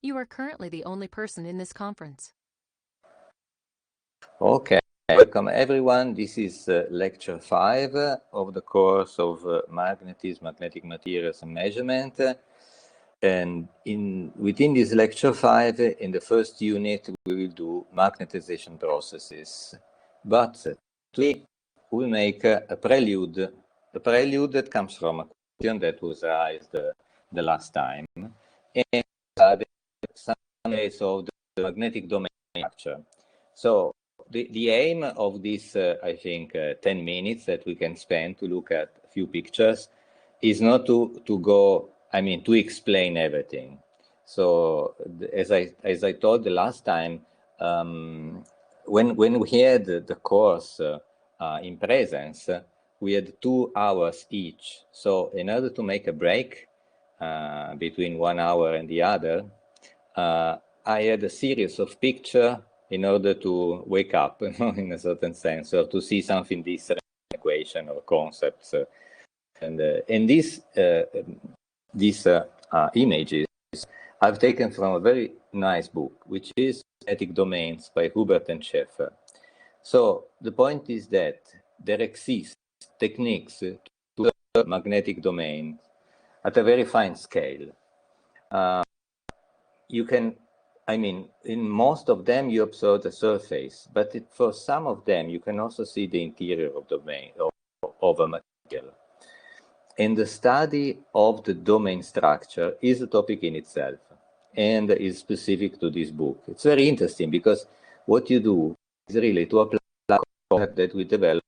You are currently the only person in this conference. Okay, welcome everyone. This is lecture 5 of the course of magnetism, magnetic materials and measurement. And within this lecture 5, in the first unit, we will do magnetization processes. But today we'll make a prelude that comes from a question that was raised the last time. And some case of the magnetic domain structure. So the aim of this, I think, 10 minutes that we can spend to look at a few pictures is not to explain everything. So as I told the last time, when we had the course in presence, we had 2 hours each. So in order to make a break between 1 hour and the other, I had a series of pictures in order to wake up, in a certain sense, or to see something different, equation or concepts. And these images I've taken from a very nice book, which is Magnetic Domains by Hubert and Schaeffer. So the point is that there exist techniques to observe magnetic domains at a very fine scale. You can, in most of them you observe the surface, but for some of them you can also see the interior of the domain of a material. And the study of the domain structure is a topic in itself and is specific to this book. It's very interesting because what you do is really to apply the concept that we developed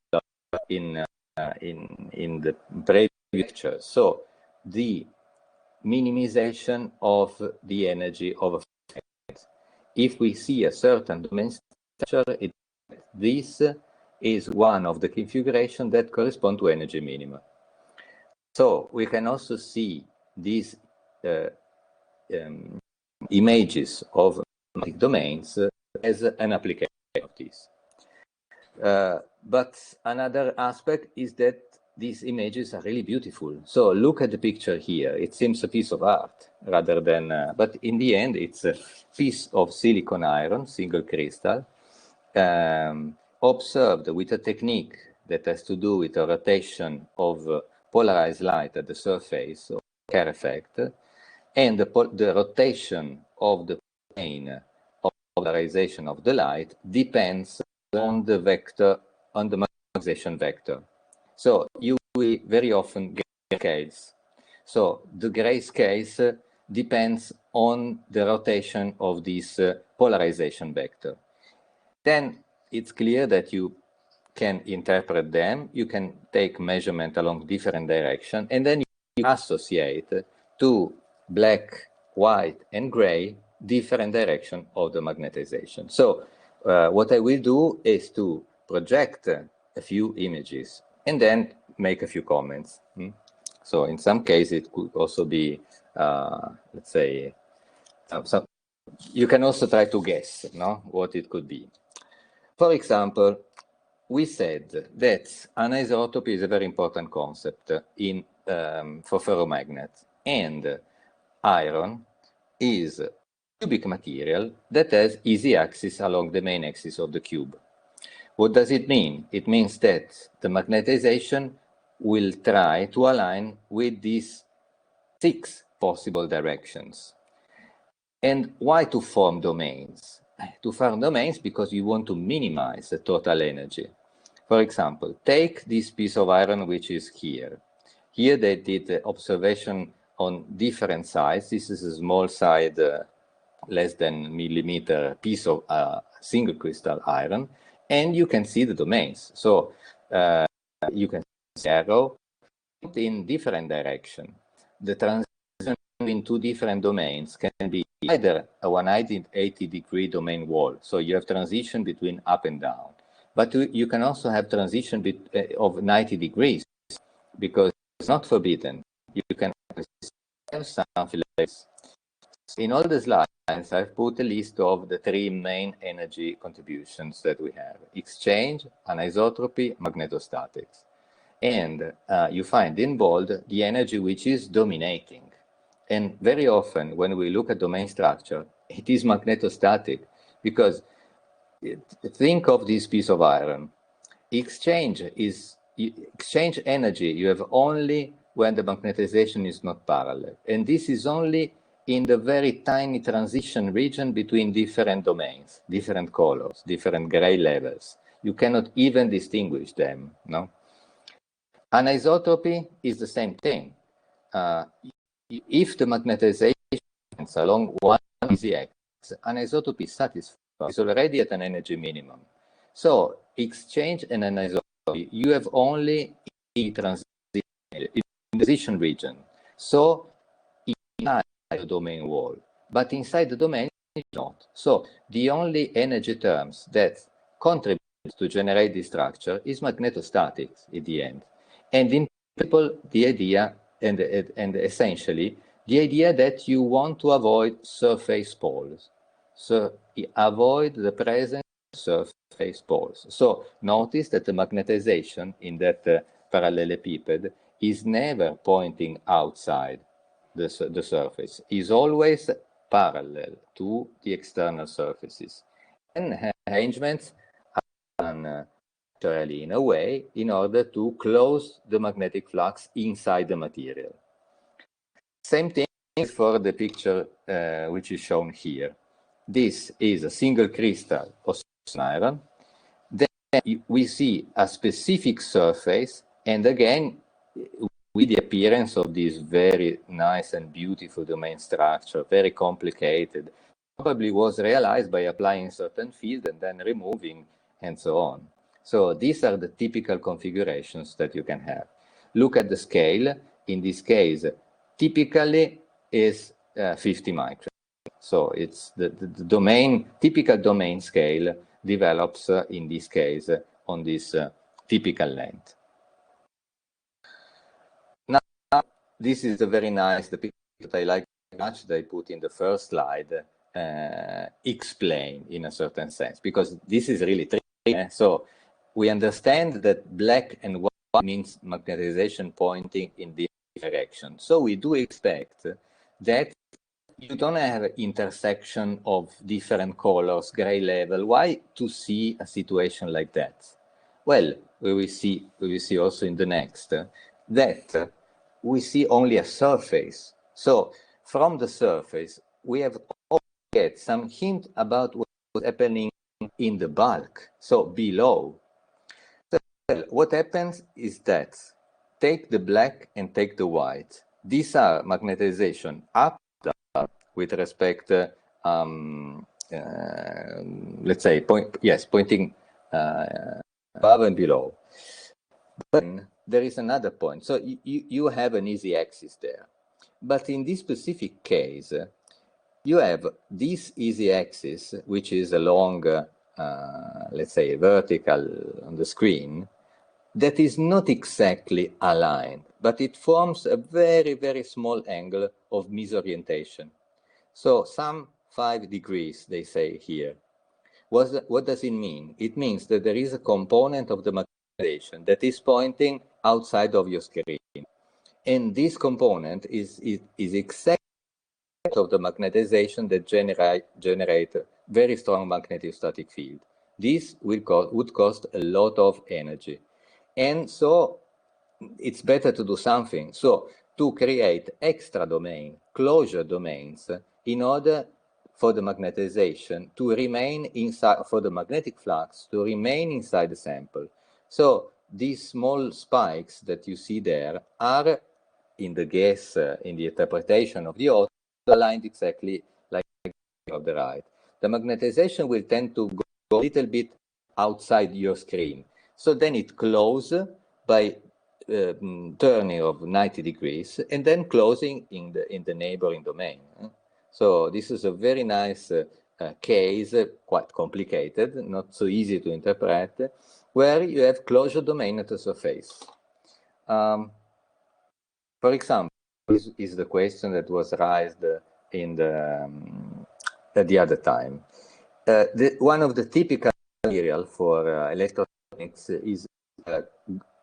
in the previous lecture. So the minimization of the energy of a field. If we see a certain domain structure, this is one of the configurations that correspond to energy minima. So we can also see these images of magnetic domains as an application of this. But another aspect is that these images are really beautiful. So look at the picture here. It seems a piece of art rather than, but in the end, it's a piece of silicon iron, single crystal, observed with a technique that has to do with the rotation of polarized light at the surface, or Kerr effect, and the rotation of the plane of polarization of the light depends on the vector, on the magnetization vector. So you will very often get grayscales. So the grayscales depends on the rotation of this polarization vector. Then it's clear that you can interpret them, you can take measurement along different directions, and then you associate to black, white, and gray different direction of the magnetization. So what I will do is to project a few images and then make a few comments. So in some cases, it could also be, let's say, you can also try to guess what it could be. For example, we said that anisotropy is a very important concept for ferromagnets, and iron is a cubic material that has easy axis along the main axis of the cube. What does it mean? It means that the magnetization will try to align with these 6 possible directions. And why to form domains? To form domains because you want to minimize the total energy. For example, take this piece of iron which is here. Here they did the observation on different sides. This is a small side, less than millimeter piece of single crystal iron, and you can see the domains. So you can see arrow in different direction. The transition between 2 different domains can be either a 180-degree domain wall, so you have transition between up and down, but you can also have transition of 90 degrees because it's not forbidden. You can have something like this. In all the slides, I've put a list of the 3 main energy contributions that we have: exchange, anisotropy, magnetostatics. And you find in bold the energy which is dominating. And very often when we look at domain structure, it is magnetostatic, because think of this piece of iron. Exchange energy you have only when the magnetization is not parallel. And this is only in the very tiny transition region between different domains, different colors, different gray levels. You cannot even distinguish them, no? Anisotropy is the same thing. If the magnetization is along one easy axis, anisotropy is satisfied. It's already at an energy minimum. So exchange and anisotropy, you have only in transition region. So inside the domain wall, but inside the domain is not. So the only energy terms that contribute to generate this structure is magnetostatics at the end. And in principle, the idea, and essentially, the idea that you want to avoid surface poles. So avoid the presence of surface poles. So notice that the magnetization in that parallelepiped is never pointing outside the surface, is always parallel to the external surfaces. And arrangements are done in a way in order to close the magnetic flux inside the material. Same thing for the picture which is shown here. This is a single crystal of iron. Then we see a specific surface, and again, with the appearance of this very nice and beautiful domain structure, very complicated, probably was realized by applying certain field and then removing and so on. So these are the typical configurations that you can have. Look at the scale. In this case, typically is 50 microns. So it's the domain, typical domain scale develops in this case on this typical length. Now, this is a very nice, the picture that I like very much that I put in the first slide, explain in a certain sense, because this is really tricky. So we understand that black and white means magnetization pointing in this direction. So we do expect that you don't have an intersection of different colors, gray level. Why to see a situation like that? Well, we will see also in the next that we see only a surface. So from the surface, we have get some hint about what's happening in the bulk, so below. So what happens is that take the black and take the white. These are magnetization up with respect, let's say, pointing above and below. But there is another point. So you have an easy axis there. But in this specific case, you have this easy axis, which is along, let's say, vertical on the screen, that is not exactly aligned, but it forms a very, very small angle of misorientation. So some 5 degrees, they say here. What does it mean? It means that there is a component of the magnetization that is pointing outside of your screen. And this component is exactly of the magnetization that generate very strong magnetostatic field. This would cost a lot of energy. And so it's better to do something. So to create extra domain, closure domains, in order for the magnetization to remain inside, for the magnetic flux to remain inside the sample. So these small spikes that you see there are in the guess, in the interpretation of the author, aligned exactly like on the right. The magnetization will tend to go a little bit outside your screen. So then it closes by turning of 90 degrees and then closing in the neighboring domain. So this is a very nice case, quite complicated, not so easy to interpret, where you have closure domain at the surface. For example, this is the question that was raised in the other time. One of the typical material for electronics is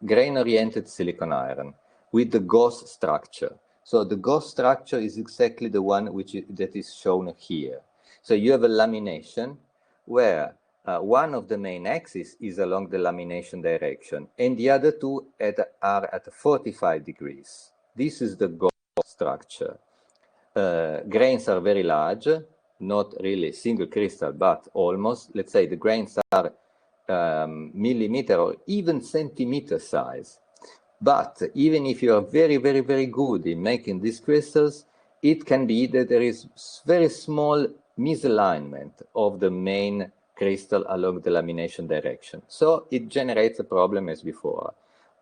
grain-oriented silicon iron with the gauze structure. So the ghost structure is exactly the one that is shown here. So you have a lamination where one of the main axes is along the lamination direction, and the other two are at 45 degrees. This is the ghost structure. Grains are very large, not really single crystal, but almost. Let's say the grains are millimeter or even centimeter size. But even if you are very, very, very good in making these crystals, it can be that there is very small misalignment of the main crystal along the lamination direction. So it generates a problem as before.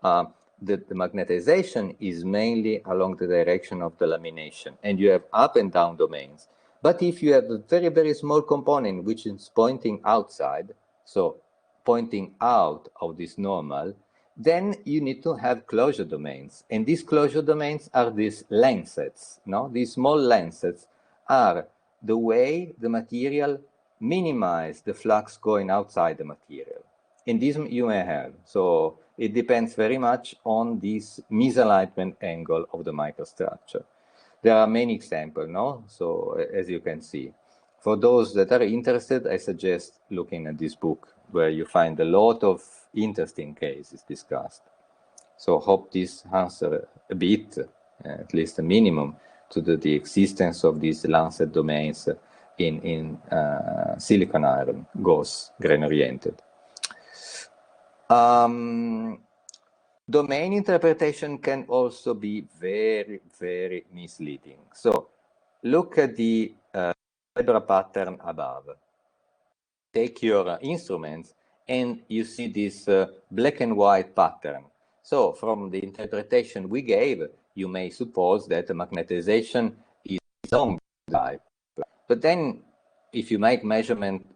The magnetization is mainly along the direction of the lamination, and you have up and down domains. But if you have a very, very small component which is pointing outside, so pointing out of this normal, then you need to have closure domains. And these closure domains are these lancets. No? These small lancets are the way the material minimize the flux going outside the material. And this you may have. So it depends very much on this misalignment angle of the microstructure. There are many examples, no? So as you can see. For those that are interested, I suggest looking at this book, where you find a lot of interesting cases discussed. So hope this answers a bit, at least a minimum, to the existence of these lancet domains in silicon iron, gauss, grain-oriented. Domain interpretation can also be very, very misleading. So look at the zebra pattern above. Take your instruments and you see this black and white pattern. So from the interpretation we gave, you may suppose that the magnetization is long type. But then if you make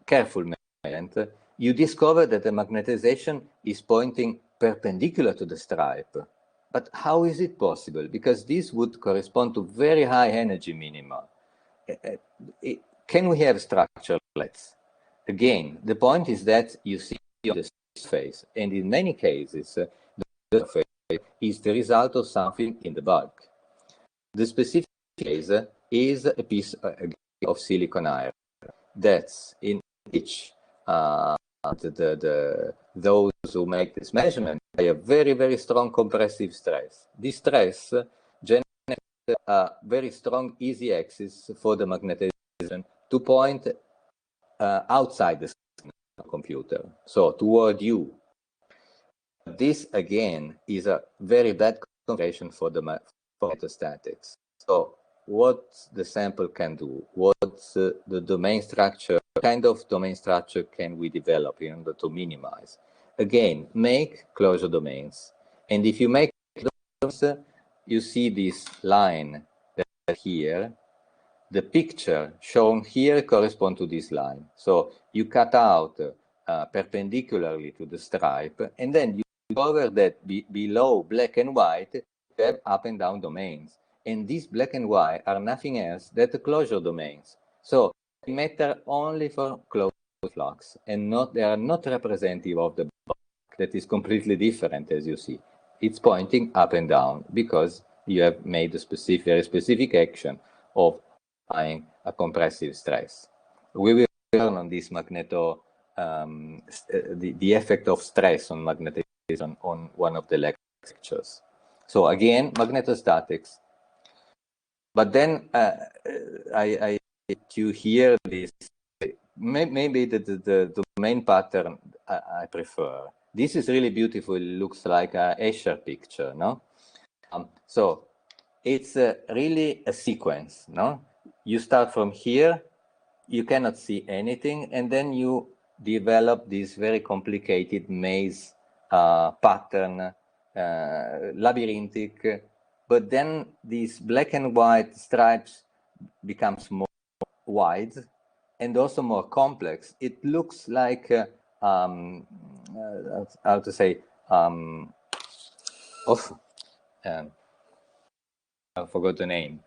careful measurement, you discover that the magnetization is pointing perpendicular to the stripe. But how is it possible? Because this would correspond to very high energy minima. Can we have structure lets? Again, the point is that you see on the surface, and in many cases, the surface is the result of something in the bulk. The specific case is a piece of silicon iron that's in which those who make this measurement have a very, very strong compressive stress. This stress generates a very strong easy axis for the magnetization to point outside the computer, so toward you. This again is a very bad configuration for microstatics. So what the sample can do, what's the domain structure, what kind of domain structure can we develop in order to minimize? Again, make closure domains. And if you make domains, you see this line here. The picture shown here corresponds to this line. So you cut out perpendicularly to the stripe, and then you discover that below black and white, you have up and down domains. And these black and white are nothing else than the closure domains. So they matter only for closed flux, and they are not representative of the bulk that is completely different, as you see. It's pointing up and down because you have made a very specific action of applying a compressive stress. We will learn on this the effect of stress on magnetization on one of the lectures. So again, magnetostatics. But then you hear this, maybe the domain pattern I prefer. This is really beautiful. It looks like a Escher picture, no? So it's really a sequence, no? You start from here, you cannot see anything, and then you develop this very complicated maze pattern, labyrinthic, but then these black and white stripes becomes more wide and also more complex. It looks like, how to say, I forgot the name,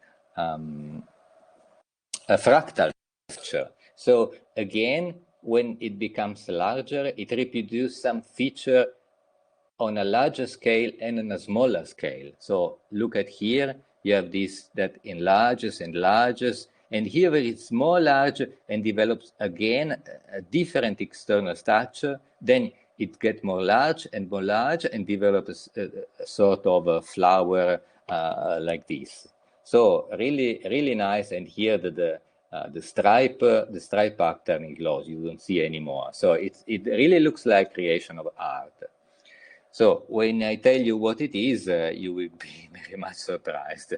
a fractal structure. So again, when it becomes larger, it reproduces some feature on a larger scale and on a smaller scale. So look at here, you have this that enlarges, and here it's more large and develops again a different external structure. Then it gets more large and develops a sort of a flower like this. So really nice. And here the stripe pattern is lost. You don't see anymore. So it really looks like creation of art. So when I tell you what it is, you will be very much surprised.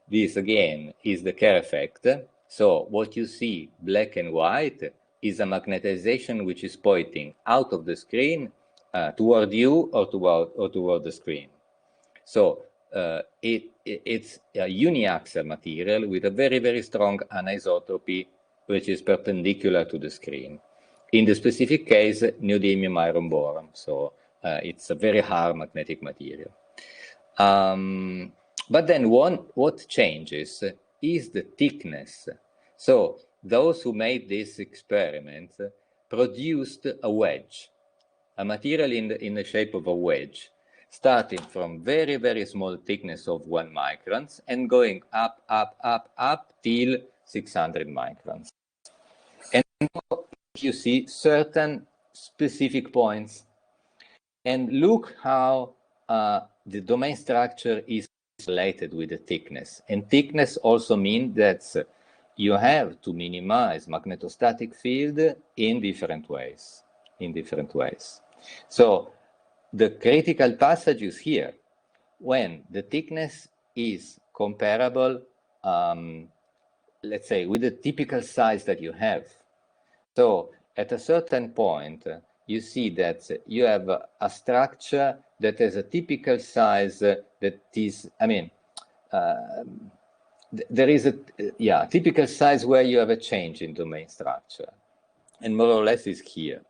This again is the Kerr effect. So what you see, black and white, is a magnetization which is pointing out of the screen toward you or toward the screen. So it's a uniaxial material with a very strong anisotropy, which is perpendicular to the screen. In the specific case, neodymium iron boron. So it's a very hard magnetic material. But then what changes is the thickness. So those who made this experiment produced a wedge, a material in the shape of a wedge, starting from very small thickness of 1 microns and going up till 600 microns. And you see certain specific points. And look how the domain structure is related with the thickness. And thickness also means that you have to minimize magnetostatic field in different ways. So the critical passage is here when the thickness is comparable, let's say, with the typical size that you have. So at a certain point, you see that you have a structure that has a typical size that is, there is a typical size where you have a change in domain structure, and more or less is here.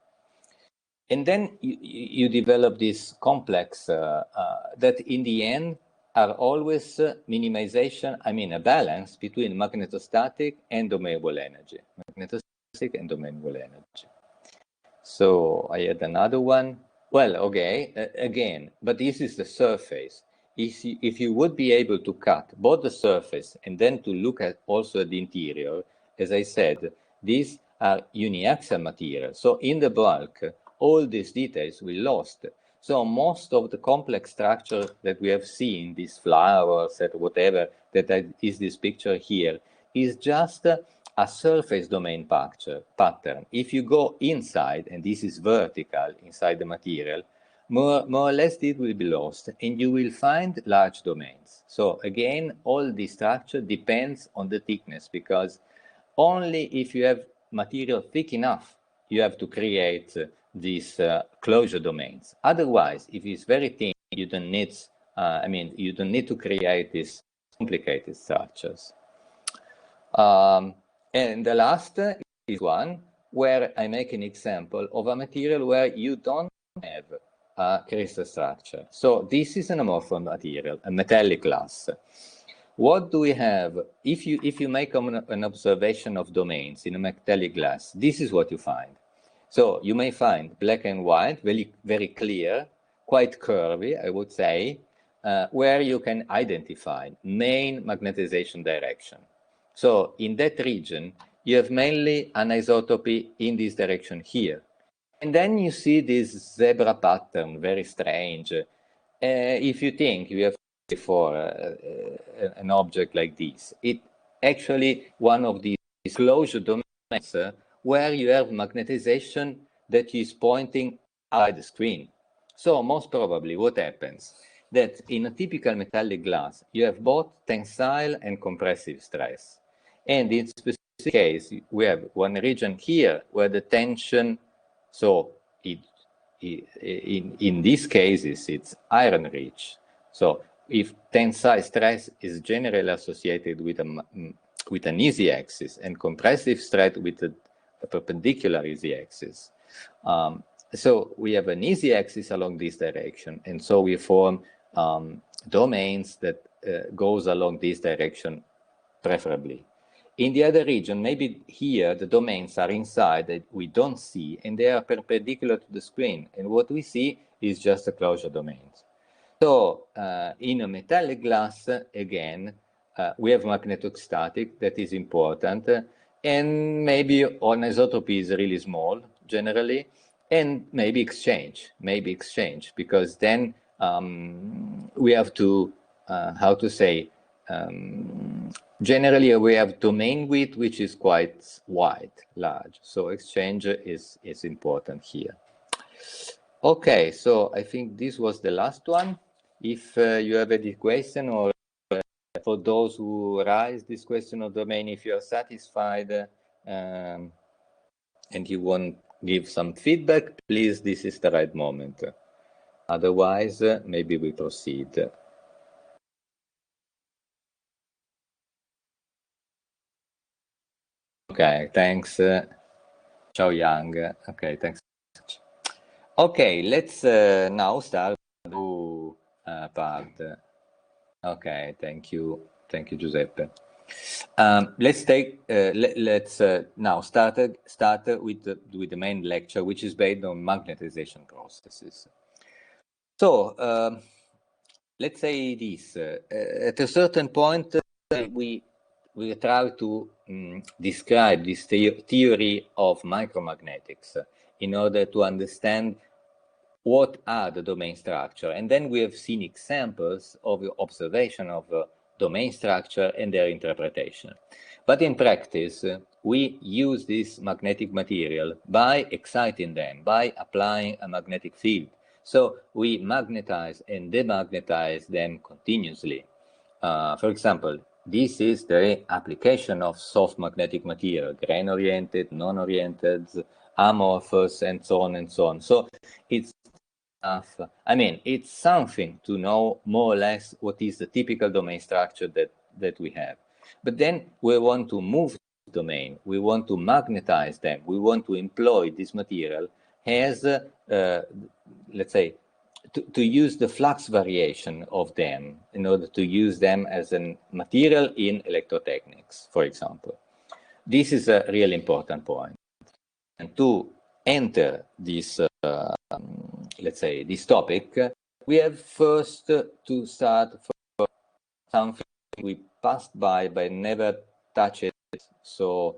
And then you develop this complex that in the end are always minimization, a balance between magnetostatic and domainable energy. Magnetostatic and domainable energy. So I had another one. Well, okay, again, but this is the surface. If you would be able to cut both the surface and then to look at also the interior, as I said, these are uniaxial materials. So in the bulk, all these details will lost. So most of the complex structure that we have seen, these flowers or whatever, that is this picture here, is just a surface domain pattern. If you go inside, and this is vertical inside the material, more or less it will be lost, and you will find large domains. So again, all the structure depends on the thickness, because only if you have material thick enough, you have to create these closure domains. Otherwise, if it's very thin, you don't need, you don't need to create these complicated structures. And the last is one where I make an example of a material where you don't have a crystal structure. So this is an amorphous material, a metallic glass. What do we have? If you make an observation of domains in a metallic glass, this is what you find. So you may find black and white, very clear, quite curvy, I would say, where you can identify main magnetization direction. So in that region, you have mainly anisotropy in this direction here. And then you see this zebra pattern, very strange. If you think you have before an object like this, it actually one of these closure domains where you have magnetization that is pointing outside the screen. So most probably what happens, that in a typical metallic glass, you have both tensile and compressive stress. And in specific case, we have one region here where the tension, so in these cases, it's iron rich. So if tensile stress is generally associated with an easy axis and compressive stress with a perpendicular easy axis. So we have an easy axis along this direction, and so we form domains that goes along this direction preferably. In the other region, maybe here the domains are inside that we don't see, and they are perpendicular to the screen, and what we see is just the closure domains. So in a metallic glass, again, we have magnetostatic, that is important, and maybe anisotropy is really small, generally, and maybe exchange, because then we have to, how to say, generally we have domain width, which is quite wide, large. So exchange is important here. Okay, so I think this was the last one. If you have any question, or for those who raise this question of domain, if you are satisfied and you want to give some feedback, please, this is the right moment. Otherwise, maybe we proceed. Okay, thanks. Ciao Yang. Okay, thanks. Okay, let's now start the new part. Okay, thank you, Giuseppe. Let's take. Let's now start with the main lecture, which is based on magnetization processes. So let's say this: at a certain point, we try to describe this theory of micromagnetics in order to understand what are the domain structure. And then we have seen examples of observation of domain structure and their interpretation. But in practice, we use this magnetic material by exciting them, by applying a magnetic field. So we magnetize and demagnetize them continuously. For example, this is the application of soft magnetic material, grain-oriented, non-oriented, amorphous, and so on and so on. So it's it's something to know more or less what is the typical domain structure that we have. But then we want to move the domain, we want to magnetize them, we want to employ this material as, let's say, to use the flux variation of them in order to use them as a material in electrotechnics, for example. This is a really important point. And to enter this, let's say, this topic, we have first to start from something we passed by but never touched it so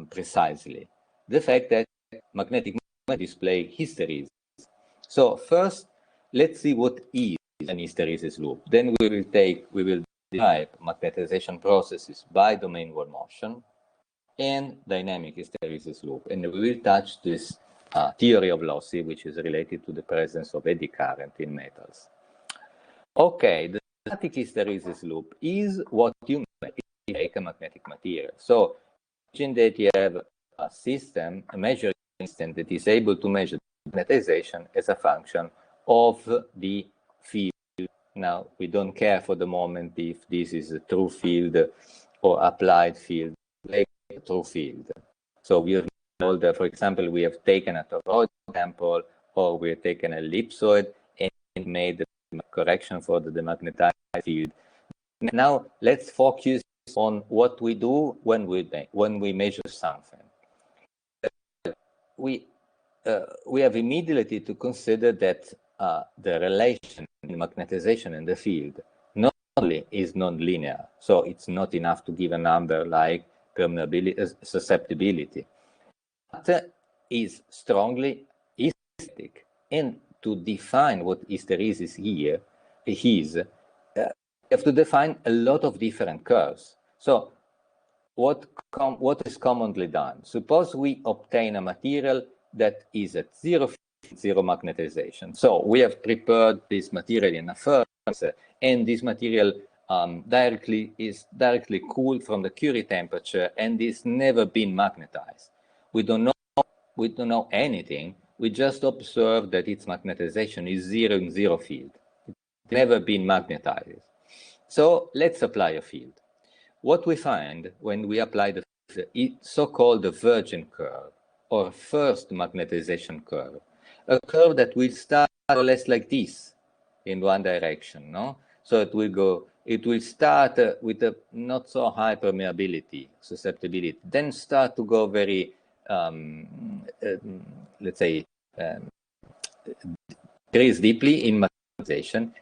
precisely. The fact that magnetic display hysteresis. So first, let's see what is an hysteresis loop. Then we will describe magnetization processes by domain wall motion and dynamic hysteresis loop. And we will touch this theory of lossy, which is related to the presence of eddy current in metals. Okay, the static hysteresis loop is what you make a magnetic material. So imagine that you have a system, a measuring system that is able to measure magnetization as a function of the field. Now, we don't care for the moment if this is a true field or applied field, like a true field. So we have told that, for example, we have taken a toroid example, or we have taken an ellipsoid and made the correction for the demagnetized field. Now, let's focus on what we do when we measure something. We have immediately to consider that the relation in magnetization and the field not only is non-linear, so it's not enough to give a number like permeability, susceptibility, but is strongly hysteretic. And to define what hysteresis here is, you have to define a lot of different curves. So what is commonly done? Suppose we obtain a material that is at zero magnetization. So we have prepared this material in a furnace, and this material is directly cooled from the Curie temperature, and is never been magnetized. We don't know anything. We just observe that its magnetization is zero in zero field. It's never been magnetized. So let's apply a field. What we find when we apply the so-called virgin curve, or first magnetization curve, a curve that will start more or less like this in one direction, no? So it will start with a not so high permeability, susceptibility, then start to go very, let's say, decrease deeply in magnetization,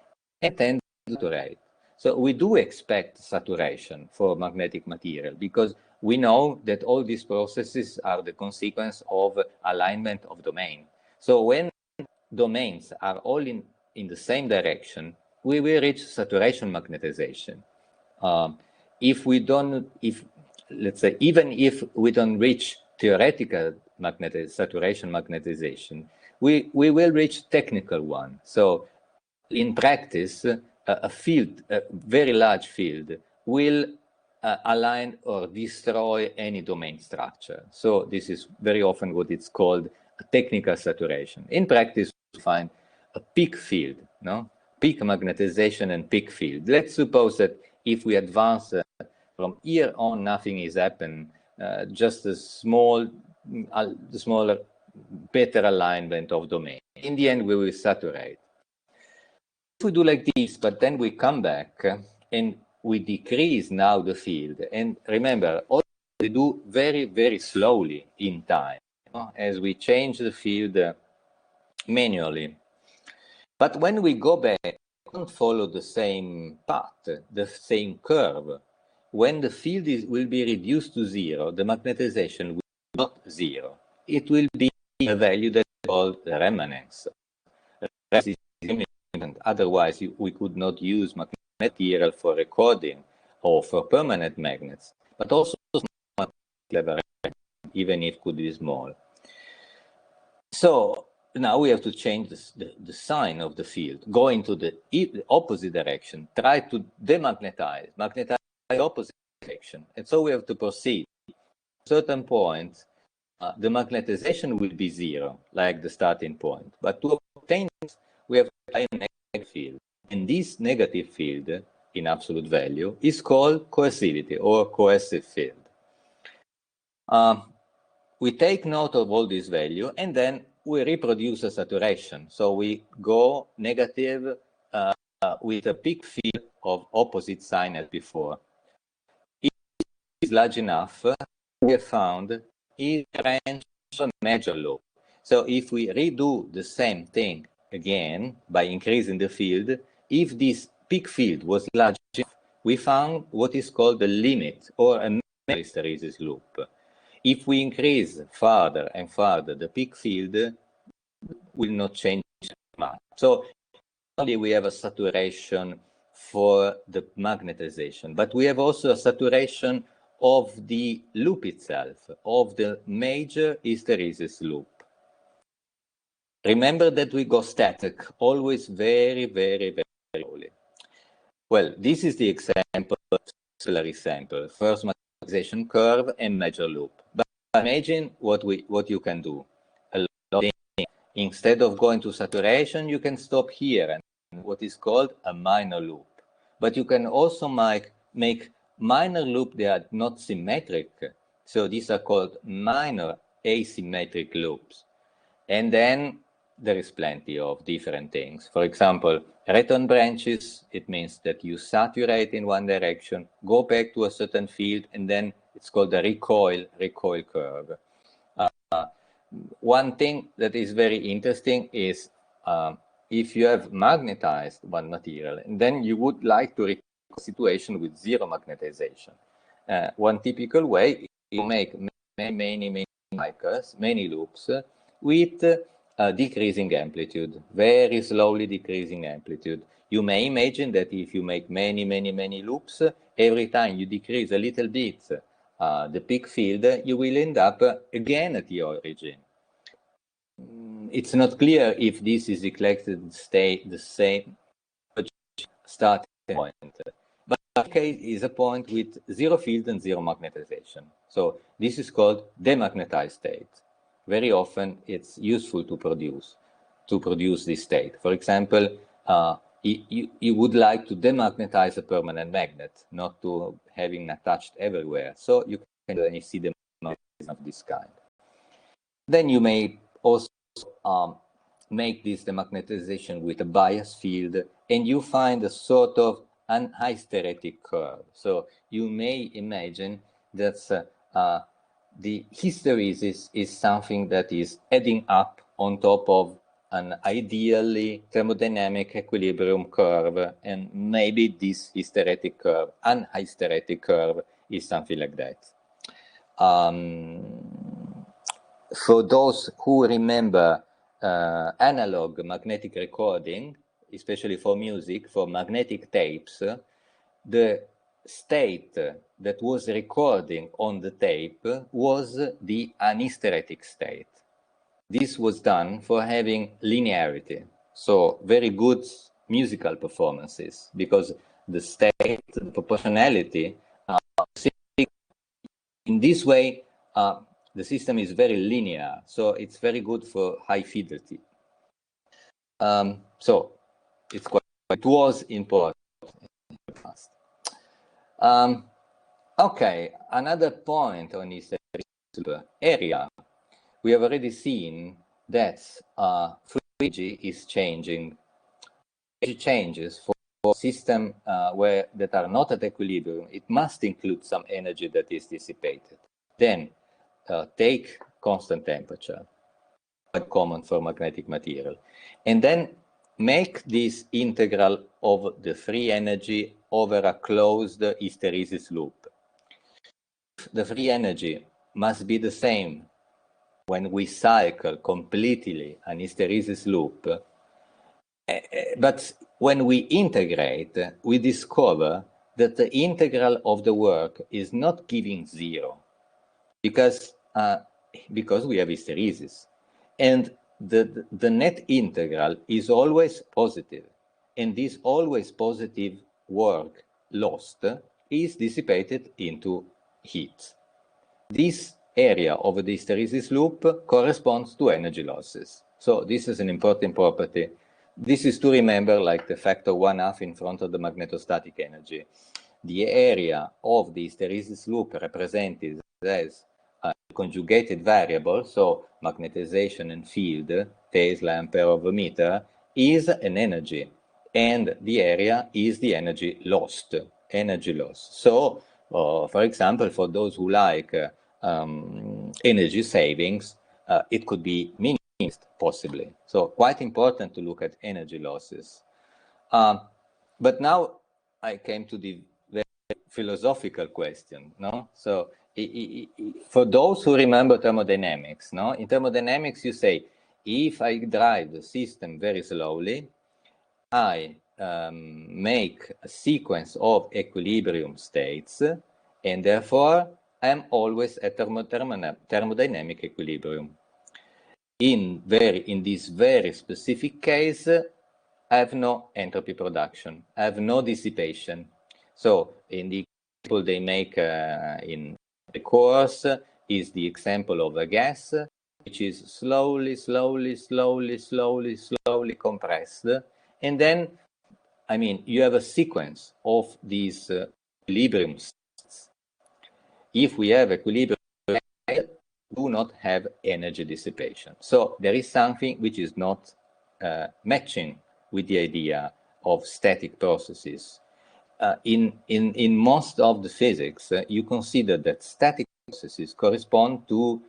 and tend to saturate. So we do expect saturation for magnetic material because we know that all these processes are the consequence of alignment of domain. So when domains are all in the same direction, we will reach saturation magnetization. If we don't, let's say, even if we don't reach theoretical saturation magnetization, we will reach technical one. So in practice, a field, a very large field, will align or destroy any domain structure. So this is very often what it's called a technical saturation. In practice, we find a peak field, no? Peak magnetization and peak field. Let's suppose that if we advance from here on, nothing is happening, just a smaller, better alignment of domain. In the end, we will saturate. If we do like this, but then we come back and we decrease now the field. And remember, all we do very, very slowly in time, as we change the field manually. But when we go back, we don't follow the same path, the same curve. When the field will be reduced to zero, the magnetization will be not zero. It will be a value that is called remanence. Otherwise, we could not use material for recording or for permanent magnets, but also even if it could be small. So now we have to change the sign of the field, go into the opposite direction, try to demagnetize, magnetize the opposite direction. And so we have to proceed. At a certain point, the magnetization will be zero, like the starting point. But to obtain this, we have to apply a negative field. And this negative field, in absolute value, is called coercivity or coercive field. We take note of all this value, and then we reproduce a saturation. So we go negative with a peak field of opposite sign as before. If it is large enough, we have found is range of a major loop. So if we redo the same thing again by increasing the field, if this peak field was large enough, we found what is called the limit or a major hysteresis loop. If we increase further and further, the peak field will not change much. So only we have a saturation for the magnetization, but we have also a saturation of the loop itself, of the major hysteresis loop. Remember that we go static, always very, very, very slowly. Well, this is the example, auxiliary sample, first magnetization curve and major loop. But imagine what you can do. Instead of going to saturation, you can stop here and what is called a minor loop. But you can also make minor loop that are not symmetric. So these are called minor asymmetric loops. And then there is plenty of different things. For example, return branches, it means that you saturate in one direction, go back to a certain field, and then it's called the recoil curve. One thing that is very interesting is if you have magnetized one material, and then you would like to reach a situation with zero magnetization. One typical way is to make many cycles, many loops, with decreasing amplitude, very slowly decreasing amplitude. You may imagine that if you make many loops, every time you decrease a little bit the peak field, you will end up again at the origin. It's not clear if this is exactly the same starting point. But the case is a point with zero field and zero magnetization. So this is called demagnetized state. Very often it's useful to produce this state. For example, you would like to demagnetize a permanent magnet, not to having attached everywhere. So you can see the magnetism of this kind. Then you may also make this demagnetization with a bias field, and you find a sort of an hysteretic curve. So you may imagine that the hysteresis is something that is adding up on top of an ideally thermodynamic equilibrium curve, and maybe this hysteretic curve, an hysteretic curve, is something like that. For those who remember analog magnetic recording, especially for music, for magnetic tapes, the state that was recording on the tape was the anistheretic state. This was done for having linearity, so very good musical performances, because the state, the proportionality, in this way, the system is very linear, so it's very good for high fidelity. So it was important in the past. Okay, another point on this area, we have already seen that free energy is changing. Energy changes for systems that are not at equilibrium. It must include some energy that is dissipated. Then take constant temperature, quite common for magnetic material, and then make this integral of the free energy over a closed hysteresis loop. The free energy must be the same when we cycle completely an hysteresis loop, but when we integrate, we discover that the integral of the work is not giving zero, because we have hysteresis, and the net integral is always positive, and this always positive work lost is dissipated into heat. This area of the hysteresis loop corresponds to energy losses. So this is an important property. This is to remember, like the factor 1/2 in front of the magnetostatic energy. The area of the hysteresis loop represented as a conjugated variable, so magnetization and field, Tesla, ampere over meter, is an energy, and the area is the energy lost, energy loss. So, for example, for those who like energy savings, it could be minimized, possibly. So quite important to look at energy losses. But now I came to the very philosophical question, no? So for those who remember thermodynamics, no? In thermodynamics, you say, if I drive the system very slowly, I make a sequence of equilibrium states, and therefore I'm always at thermodynamic equilibrium. In this very specific case, I have no entropy production, I have no dissipation. So in the example they make in the course is the example of a gas, which is slowly compressed. And then, I mean, you have a sequence of these equilibrium states. If we have equilibrium, we do not have energy dissipation. So there is something which is not matching with the idea of static processes. In most of the physics, you consider that static processes correspond to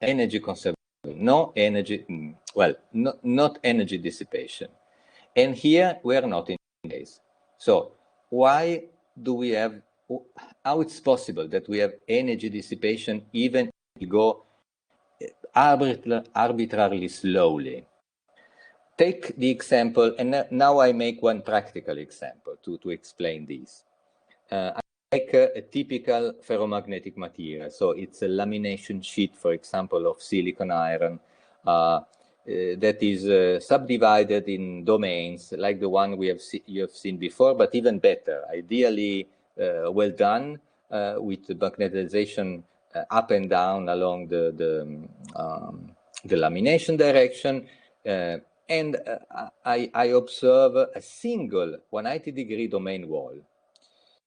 energy conservation, no energy, well, not energy dissipation. And here we are not in this case. So why do we have, how it's possible that we have energy dissipation even if we go arbitrarily slowly? Take the example, and now I make one practical example to explain this. I take a typical ferromagnetic material. So it's a lamination sheet, for example, of silicon iron that is subdivided in domains like the one you have seen before, but even better, ideally well done with magnetization up and down along the lamination direction. And I observe a single 180-degree domain wall.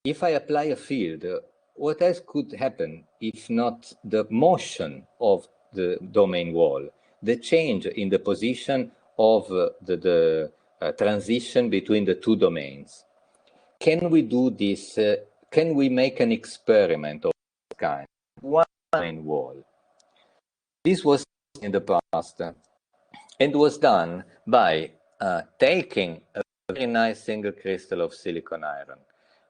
If I apply a field, what else could happen if not the motion of the domain wall, the change in the position of the transition between the two domains? Can we do this? Can we make an experiment of this kind? One domain wall. This was in the past. and was done by taking a very nice single crystal of silicon iron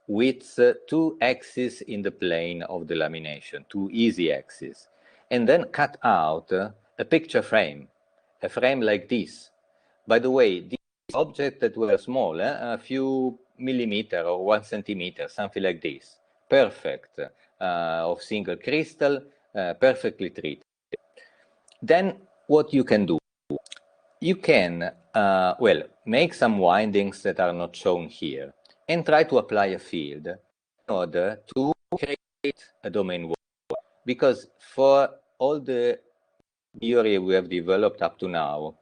with two axes in the plane of the lamination, two easy axes, and then cut out a picture frame, a frame like this. By the way, these objects that were small, a few millimeter or 1 centimeter, something like this, perfect, of single crystal, perfectly treated. Then what you can do? You can, well, make some windings that are not shown here and try to apply a field in order to create a domain wall. Because for all the theory we have developed up to now,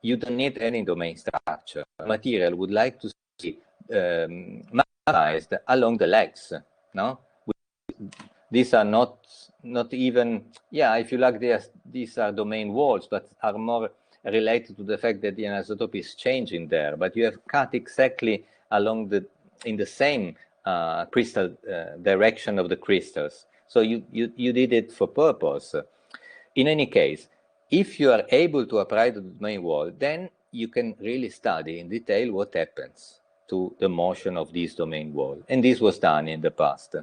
you don't need any domain structure. Material would like to see magnetized along the legs, no? These are not even, yeah, if you like, these are domain walls, but are more related to the fact that the anisotope is changing there. But you have cut exactly along in the same crystal direction of the crystals. So you did it for purpose. In any case, if you are able to apply the domain wall, then you can really study in detail what happens to the motion of this domain wall. And this was done in the past.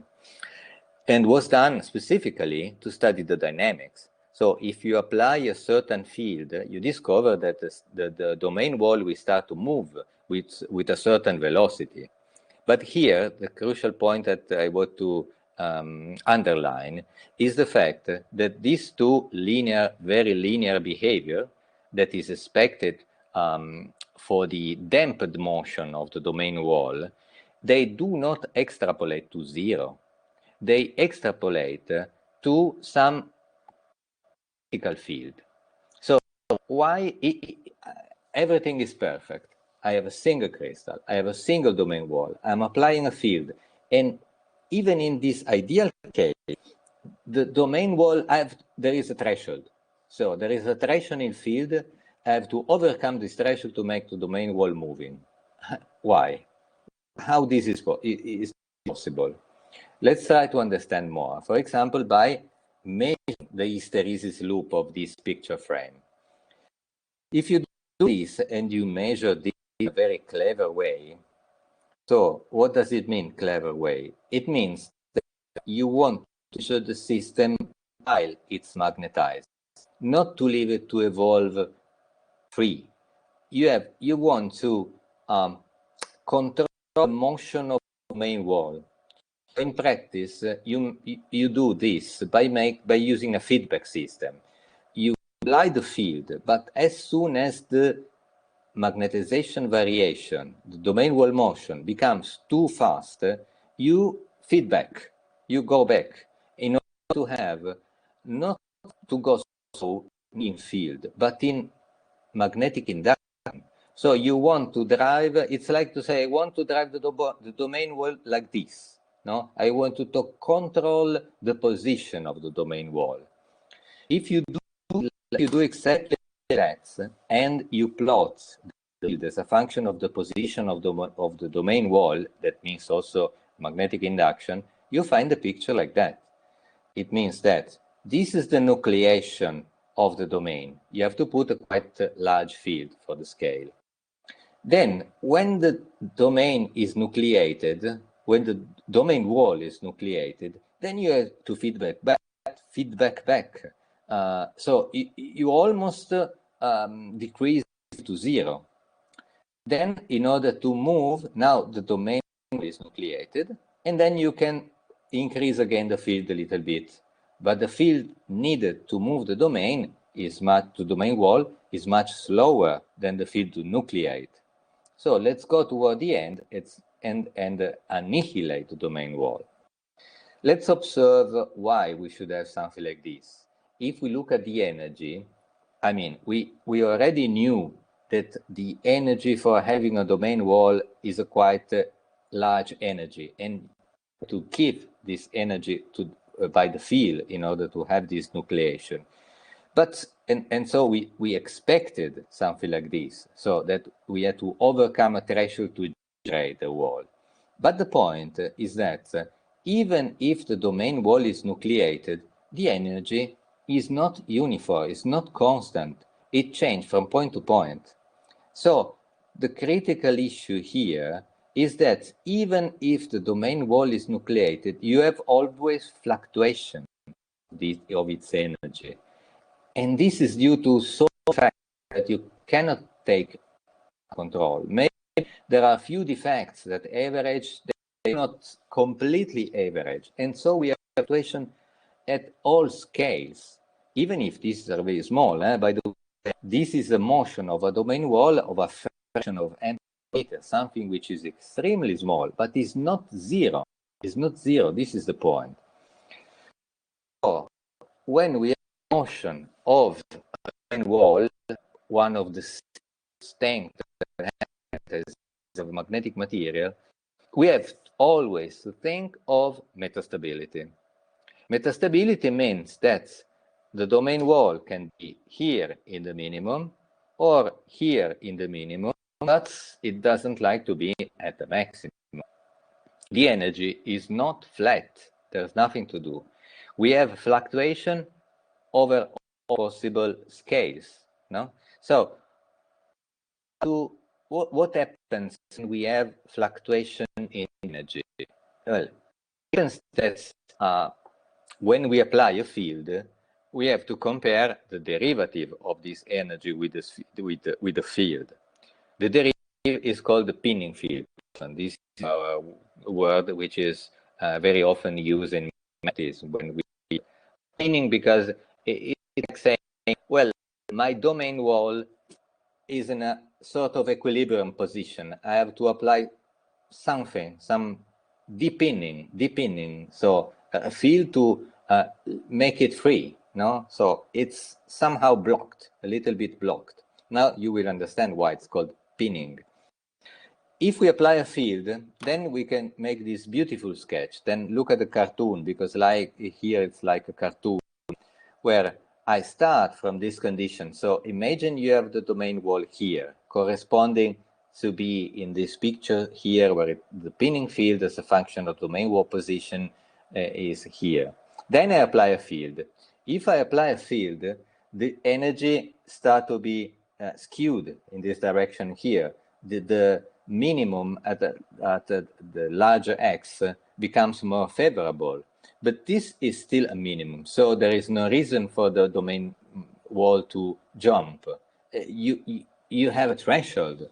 And was done specifically to study the dynamics. So if you apply a certain field, you discover that the domain wall will start to move with a certain velocity. But here, the crucial point that I want to underline is the fact that these two very linear behavior that is expected for the damped motion of the domain wall, they do not extrapolate to zero. They extrapolate to some physical field. So why everything is perfect? I have a single crystal, I have a single domain wall, I'm applying a field, and even in this ideal case, the domain wall, there is a threshold. So there is a threshold in field, I have to overcome this threshold to make the domain wall moving. Why? How this is possible? Let's try to understand more. For example, by measuring the hysteresis loop of this picture frame. If you do this and you measure this in a very clever way, so what does it mean, clever way? It means that you want to measure the system while it's magnetized, not to leave it to evolve free. You want to control the motion of the domain wall. In practice, you do this by using a feedback system. You apply the field, but as soon as the magnetization variation, the domain wall motion becomes too fast, you feedback, you go back in order to have not to go so in field, but in magnetic induction. So you want to drive, it's like to say, I want to drive the domain wall like this. No, I want to control the position of the domain wall. If you do exactly that, and you plot the field as a function of the position of the domain wall, that means also magnetic induction, you find a picture like that. It means that this is the nucleation of the domain. You have to put a quite large field for the scale. Then, when the domain is nucleated, when the domain wall is nucleated, then you have to feedback back. So you almost decrease to zero. Then, in order to move, now the domain is nucleated, and then you can increase again the field a little bit. But the field needed to move the domain domain wall is much slower than the field to nucleate. So let's go toward the end and annihilate the domain wall. Let's observe why we should have something like this. If we look at the energy, I mean, we already knew that the energy for having a domain wall is a quite large energy, and to give this energy by the field in order to have this nucleation. But, and so we expected something like this, so that we had to overcome a threshold to generate a wall. But the point is that even if the domain wall is nucleated, the energy is not uniform, it's not constant. it changed from point to point. So the critical issue here is that even if the domain wall is nucleated, you have always fluctuation of its energy. And this is due to so fact that you cannot take control. Maybe there are a few defects that average, they not completely average. And so we have fluctuation at all scales, even if these are very small. By the way, this is a motion of a domain wall of a fraction of EMPIR, something which is extremely small, but is not zero. It's not zero. This is the point. So when we have motion of a domain wall, one of the strengths of magnetic material, we have always to think of metastability. Metastability means that the domain wall can be here in the minimum or here in the minimum, but it doesn't like to be at the maximum. The energy is not flat. There's nothing to do. We have fluctuation over all possible scales. No? So what happens when we have fluctuation in energy? Well, it happens that when we apply a field, we have to compare the derivative of this energy with the field. The derivative is called the pinning field. And this is a word which is very often used in mathematics when we pinning, because it's like saying, well, my domain wall is in a sort of equilibrium position. I have to apply something, some depinning, so a field to make it free, no? So it's somehow blocked, a little bit blocked. Now you will understand why it's called pinning. If we apply a field, then we can make this beautiful sketch. Then look at the cartoon, because like here it's like a cartoon where I start from this condition. So imagine you have the domain wall here, corresponding to be in this picture here, where the pinning field as a function of domain wall position is here. Then I apply a field. If I apply a field, the energy start to be skewed in this direction here. The minimum at the larger x becomes more favorable. But this is still a minimum, so there is no reason for the domain wall to jump. You have a threshold.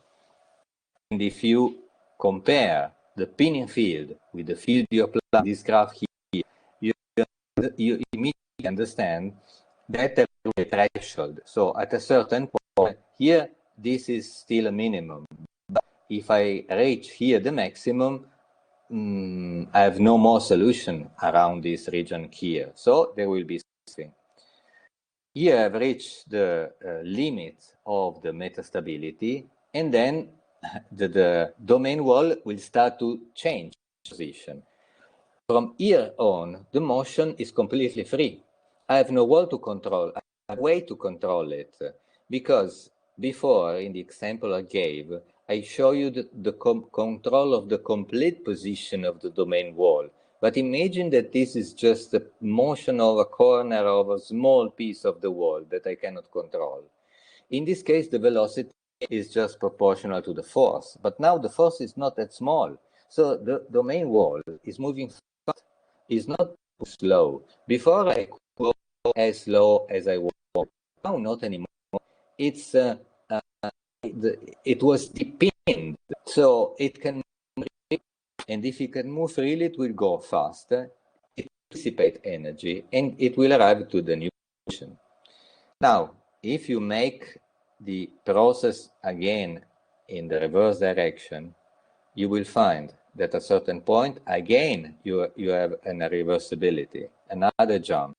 And if you compare the pinning field with the field you apply this graph here, you immediately understand that there is a threshold. So at a certain point here, this is still a minimum. But if I reach here the maximum, I have no more solution around this region here. So there will be something. Here I've reached the limit of the metastability, and then the domain wall will start to change position. From here on, the motion is completely free. I have no wall to control. I have a way to control it, because before, in the example I gave, I show you the control of the complete position of the domain wall. But imagine that this is just the motion of a corner of a small piece of the wall that I cannot control. In this case, the velocity is just proportional to the force. But now the force is not that small. So the domain wall is moving fast, is not too slow. Before I could go as slow as I want. Now not anymore. It's it was depinned, so it can move freely, and if it can move freely, it will go faster, it will dissipate energy, and it will arrive to the new position. Now, if you make the process again in the reverse direction, you will find that at a certain point, again, you have an irreversibility, another jump.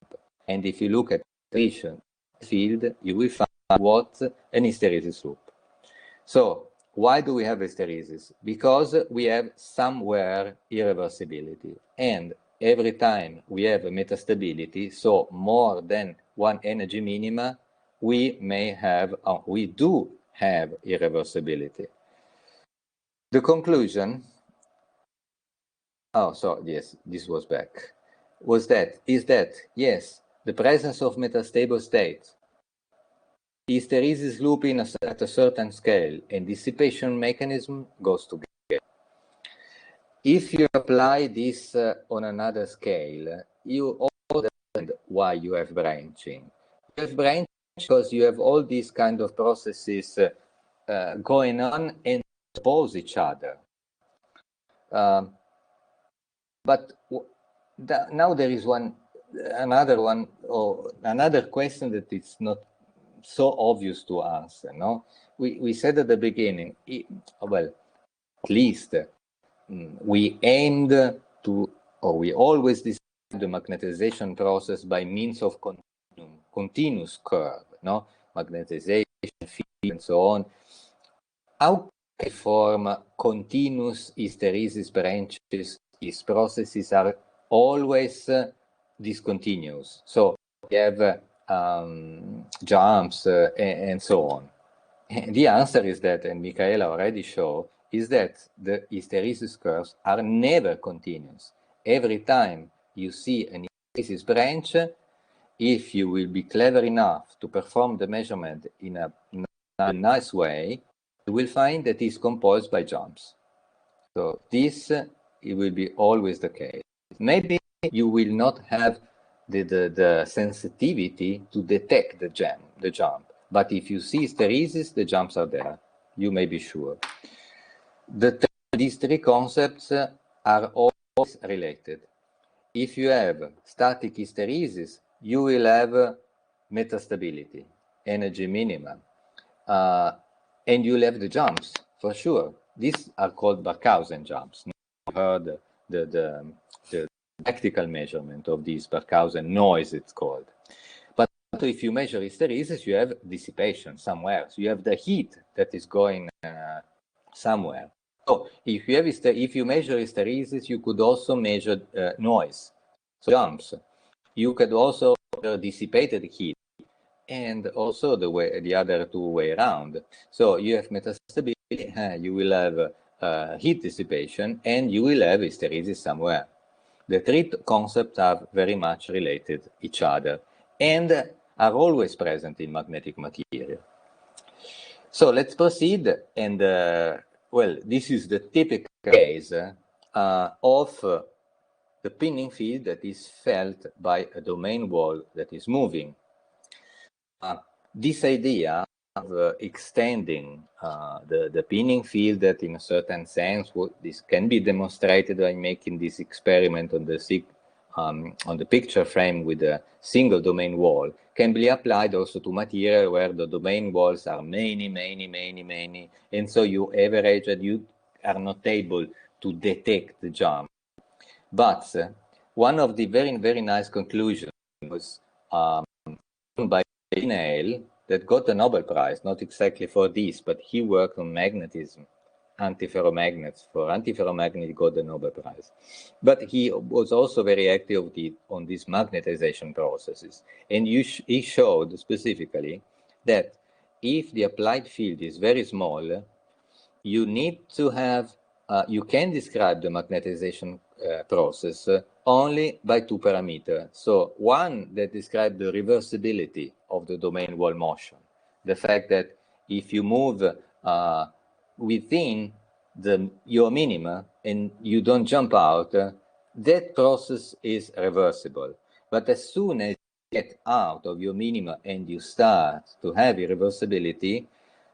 And if you look at the field, you will find what an hysteresis loop. So why do we have hysteresis? Because we have somewhere irreversibility. And every time we have a metastability, so more than one energy minima, we do have irreversibility. The conclusion, yes, this was back, is that, yes, the presence of metastable state hysteresis loop at a certain scale and dissipation mechanism goes together. If you apply this on another scale, you also understand why you have branching. You have branching because you have all these kind of processes going on and oppose each other. But now there is another question that is not so obvious to answer. No, we said at the beginning, well, at least we aimed to, or we always describe the magnetization process by means of continuous curve, no, magnetization, field, and so on. How can we form continuous hysteresis branches? These processes are always discontinuous. So we have jumps and so on. And the answer is that, and Michaela already showed, is that the hysteresis curves are never continuous. Every time you see an hysteresis branch, if you will be clever enough to perform the measurement in a nice way, you will find that it's composed by jumps. So this it will be always the case. Maybe you will not have the sensitivity to detect the jump. But if you see hysteresis, the jumps are there. You may be sure. These three concepts are always related. If you have static hysteresis, you will have metastability, energy minima, and you'll have the jumps for sure. These are called Barkhausen jumps. You heard the practical measurement of these Barkhausen noise, it's called. But if you measure hysteresis, you have dissipation somewhere. So you have the heat that is going somewhere. So if you measure hysteresis, you could also measure noise, so jumps. You could also measure dissipated heat, and also the other two way around. So you have metastability, you will have heat dissipation, and you will have hysteresis somewhere. The three concepts are very much related each other and are always present in magnetic material. So let's proceed, and well, this is the typical case of the pinning field that is felt by a domain wall that is moving. This idea of extending the pinning field, that in a certain sense, this can be demonstrated by making this experiment on the picture frame with a single domain wall, can be applied also to material where the domain walls are many, and so you average and you are not able to detect the jump. But one of the very, very nice conclusions was by Nail that got the Nobel Prize, not exactly for this, but he worked on magnetism, antiferromagnets. For antiferromagnet, he got the Nobel Prize. But he was also very active on these magnetization processes. And he showed specifically that if the applied field is very small, you need to have, you can describe the magnetization process only by two parameters. So one that describes the reversibility of the domain wall motion, the fact that if you move within your minima and you don't jump out, that process is reversible. But as soon as you get out of your minima and you start to have irreversibility,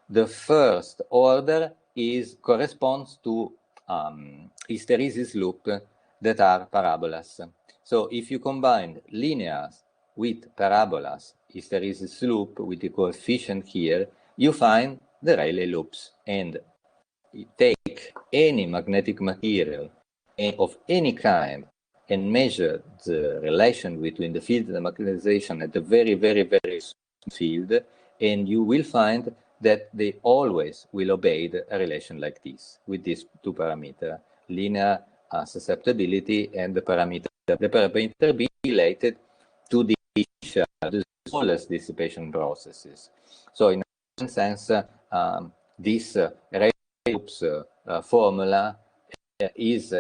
the first order corresponds to hysteresis loop that are parabolas. So if you combine linears with parabolas, hysteresis loop with the coefficient here, you find the Rayleigh loops. And you take any magnetic material of any kind and measure the relation between the field and the magnetization at the very, very, very small field, and you will find that they always will obey a relation like this, with these two parameters, linear susceptibility and the parameter being related to the smallest dissipation processes. So in a sense, this Rayleigh loops formula is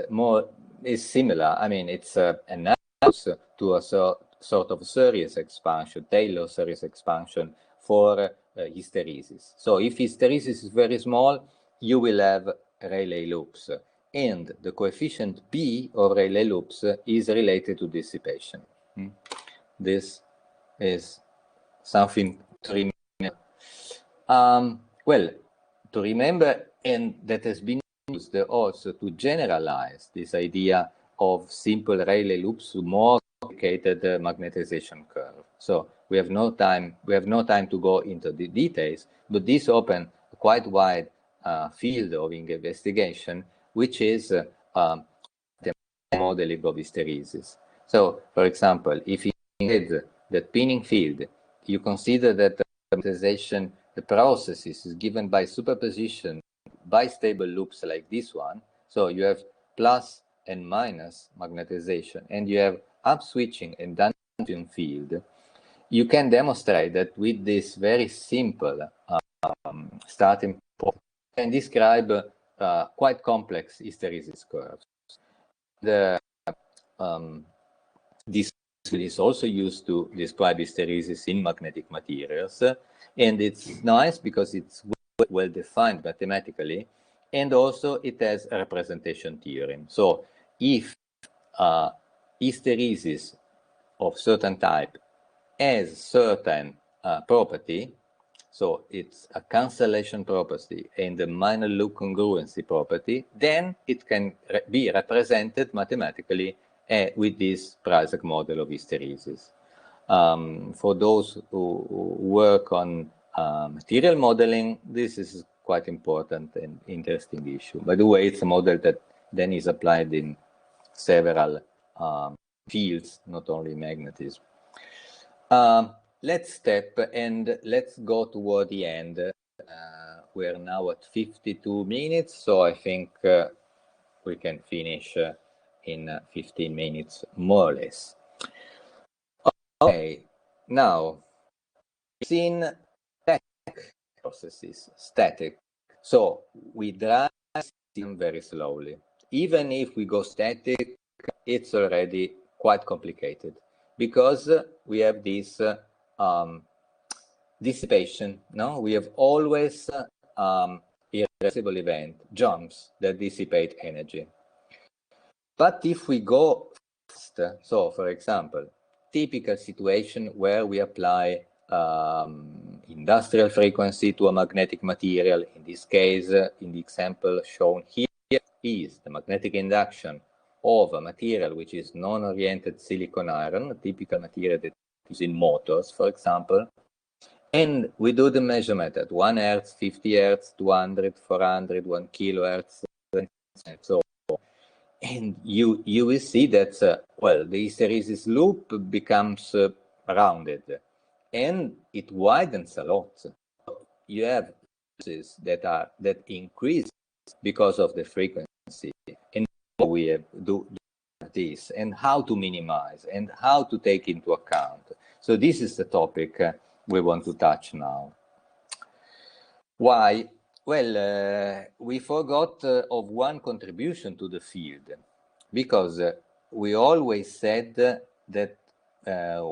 similar. I mean, it's analogous to a sort of series expansion, Taylor series expansion for hysteresis. So if hysteresis is very small, you will have Rayleigh loops. And the coefficient B of Rayleigh loops is related to dissipation. This is something to remember. Well, to remember, and that has been used also to generalize this idea of simple Rayleigh loops to more complicated magnetization curve. So we have no time to go into the details, but this opens a quite wide field of investigation, which is the modeling of hysteresis. So, for example, if you had that pinning field, you consider that the magnetization, the process is given by superposition bistable loops like this one. So you have plus and minus magnetization, and you have up switching and down field. You can demonstrate that with this very simple starting point, you can describe quite complex hysteresis curves. This is also used to describe hysteresis in magnetic materials, and it's nice because it's well defined mathematically, and also it has a representation theorem. So if hysteresis of certain type has certain property, so it's a cancellation property and a minor loop congruency property, then it can be represented mathematically with this Prazak model of hysteresis. For those who work on material modeling, this is quite important and interesting issue. By the way, it's a model that then is applied in several fields, not only magnetism. Let's step and let's go toward the end. We're now at 52 minutes, so I think we can finish in 15 minutes, more or less. Okay, now, in static processes, static. So we drive them very slowly. Even if we go static, it's already quite complicated because we have this dissipation. No, we have always irreversible event, jumps that dissipate energy. But if we go fast, so for example, typical situation where we apply industrial frequency to a magnetic material, in this case, in the example shown here, is the magnetic induction of a material which is non-oriented silicon iron, a typical material that is in motors, for example. And we do the measurement at 1 Hertz, 50 Hertz, 200, 400, 1 kilohertz, and so on. And you will see that, well, the hysteresis loop becomes rounded and it widens a lot. You have that increase because of the frequency. And we do this and how to minimize and how to take into account. So this is the topic we want to touch now. Why? Well, we forgot of one contribution to the field, because we always said that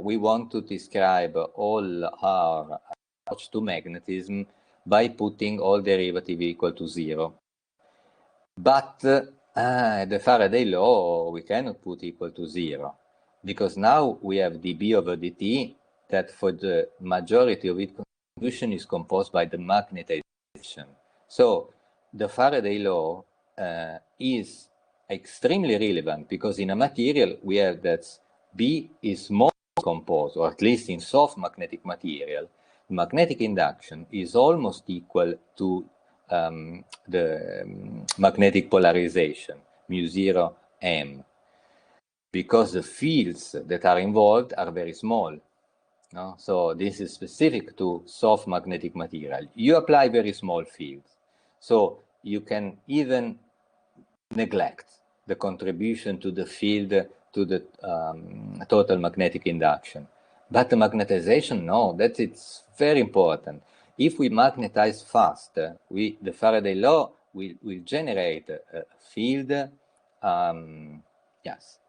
we want to describe all our approach to magnetism by putting all derivative equal to 0. But the Faraday law, we cannot put equal to 0, because now we have dB over dt that for the majority of its contribution is composed by the magnetization. So the Faraday law is extremely relevant because in a material we have that B is more composed, or at least in soft magnetic material, magnetic induction is almost equal to the magnetic polarization, mu0 m, because the fields that are involved are very small. No? So this is specific to soft magnetic material. You apply very small fields. So you can even neglect the contribution to the field, to the total magnetic induction. But the magnetization, no, it's very important. If we magnetize fast, the Faraday law will generate a field, yes,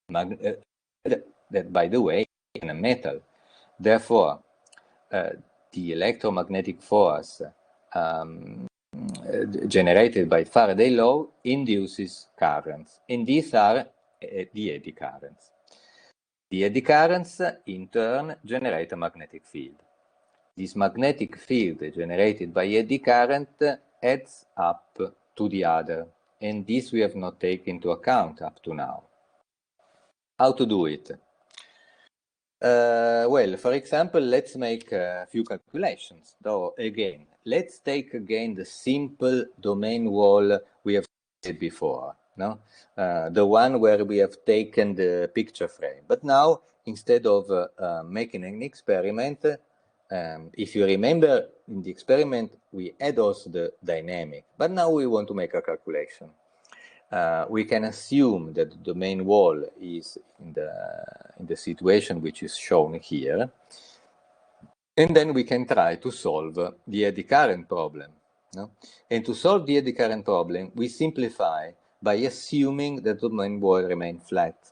that, by the way, in a metal. Therefore, the electromagnetic force generated by Faraday law induces currents, and these are the eddy currents. The eddy currents, in turn, generate a magnetic field. This magnetic field generated by eddy current adds up to the other, and this we have not taken into account up to now. How to do it? Well, for example, let's make a few calculations. So again, let's take again the simple domain wall we have said before, no? The one where we have taken the picture frame. But now, instead of making an experiment, if you remember in the experiment, we had also the dynamic, but now we want to make a calculation. We can assume that the domain wall is in the situation which is shown here, and then we can try to solve the eddy current problem. No? And to solve the eddy current problem, we simplify by assuming that the domain wall remains flat,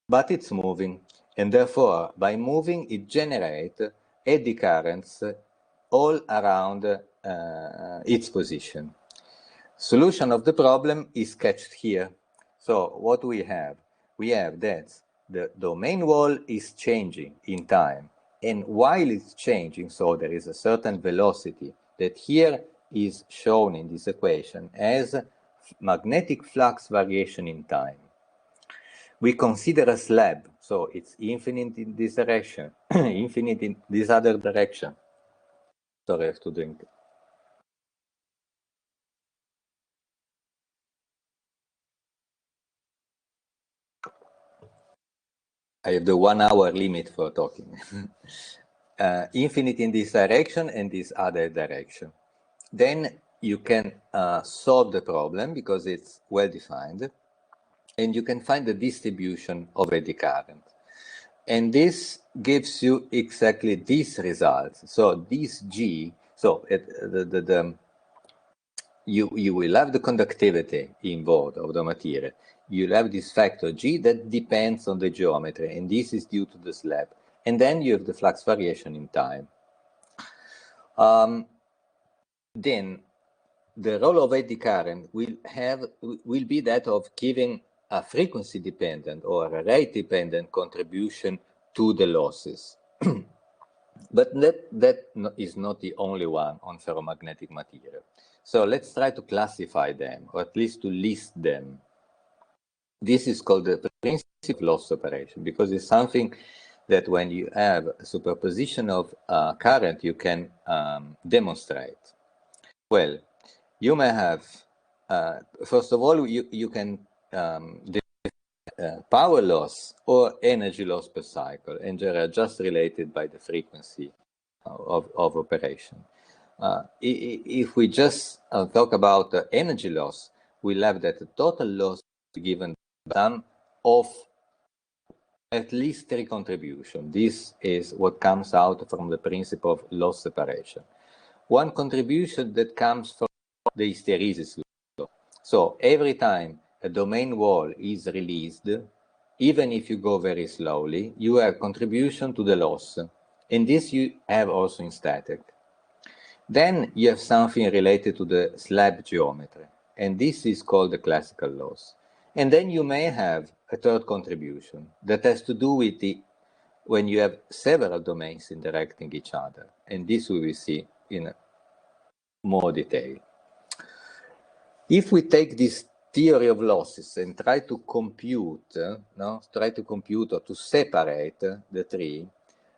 but it's moving, and therefore, by moving, it generates eddy currents all around its position. Solution of the problem is sketched here. So what we have that the domain wall is changing in time, and while it's changing, so there is a certain velocity that here is shown in this equation as magnetic flux variation in time. We consider a slab, so it's infinite in this direction, infinite in this other direction. Sorry, I have to drink. I have the 1 hour limit for talking. Infinite in this direction and this other direction. Then you can solve the problem because it's well defined, and you can find the distribution of eddy current. And this gives you exactly these results. So this G, so you will have the conductivity involved of the material. You'll have this factor G that depends on the geometry, and this is due to the slab. And then you have the flux variation in time. Then the role of eddy current will be that of giving a frequency dependent or a rate dependent contribution to the losses. But that is not the only one on ferromagnetic material. So let's try to classify them, or at least to list them. This is called the principal loss operation, because it's something that when you have a superposition of current, you can demonstrate. Well, you may have, first of all, you can power loss or energy loss per cycle, and they are just related by the frequency of operation. If we just talk about energy loss, we'll have that the total loss given sum of at least 3 contributions. This is what comes out from the principle of loss separation. One contribution that comes from the hysteresis law. So every time a domain wall is released, even if you go very slowly, you have contribution to the loss. And this you have also in static. Then you have something related to the slab geometry, and this is called the classical loss. And then you may have a third contribution that has to do with when you have several domains interacting each other, and this we will see in more detail. If we take this theory of losses and try to compute, or to separate the three,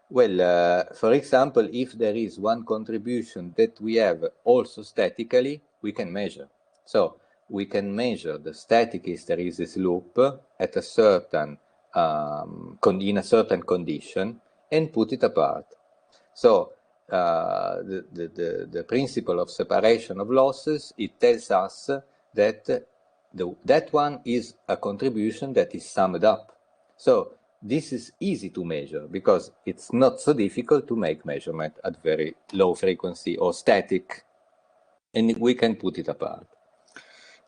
well, for example, if there is one contribution that we have also statically, we can measure. So we can measure the static hysteresis loop at a certain in a certain condition and put it apart. So the principle of separation of losses, it tells us that that one is a contribution that is summed up. So this is easy to measure because it's not so difficult to make measurement at very low frequency or static, and we can put it apart.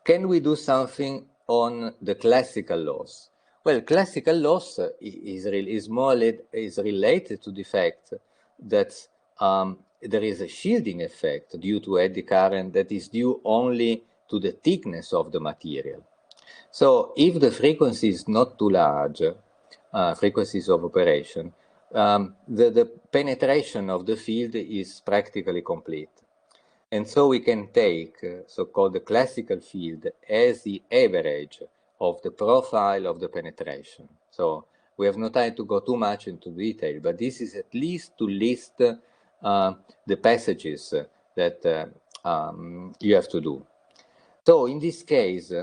Can we do something on the classical loss? Well, classical loss is related to the fact that there is a shielding effect due to eddy current that is due only to the thickness of the material. So if the frequency is not too large, frequencies of operation, the penetration of the field is practically complete. And so we can take so-called the classical field as the average of the profile of the penetration. So we have no time to go too much into detail, but this is at least to list the passages that you have to do. So in this case,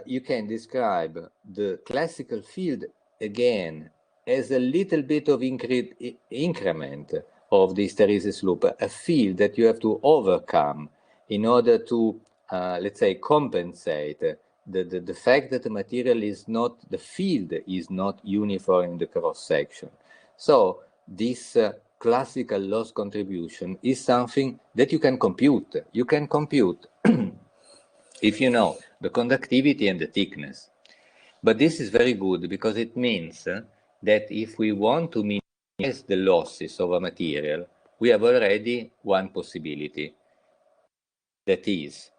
you can describe the classical field again as a little bit of increment of the hysteresis loop, a field that you have to overcome in order to, let's say, compensate the fact that the material is not, the field is not uniform in the cross section. So this classical loss contribution is something that you can compute. You can compute if you know the conductivity and the thickness. But this is very good because it means that if we want to minimize the losses of a material, we have already one possibility. That is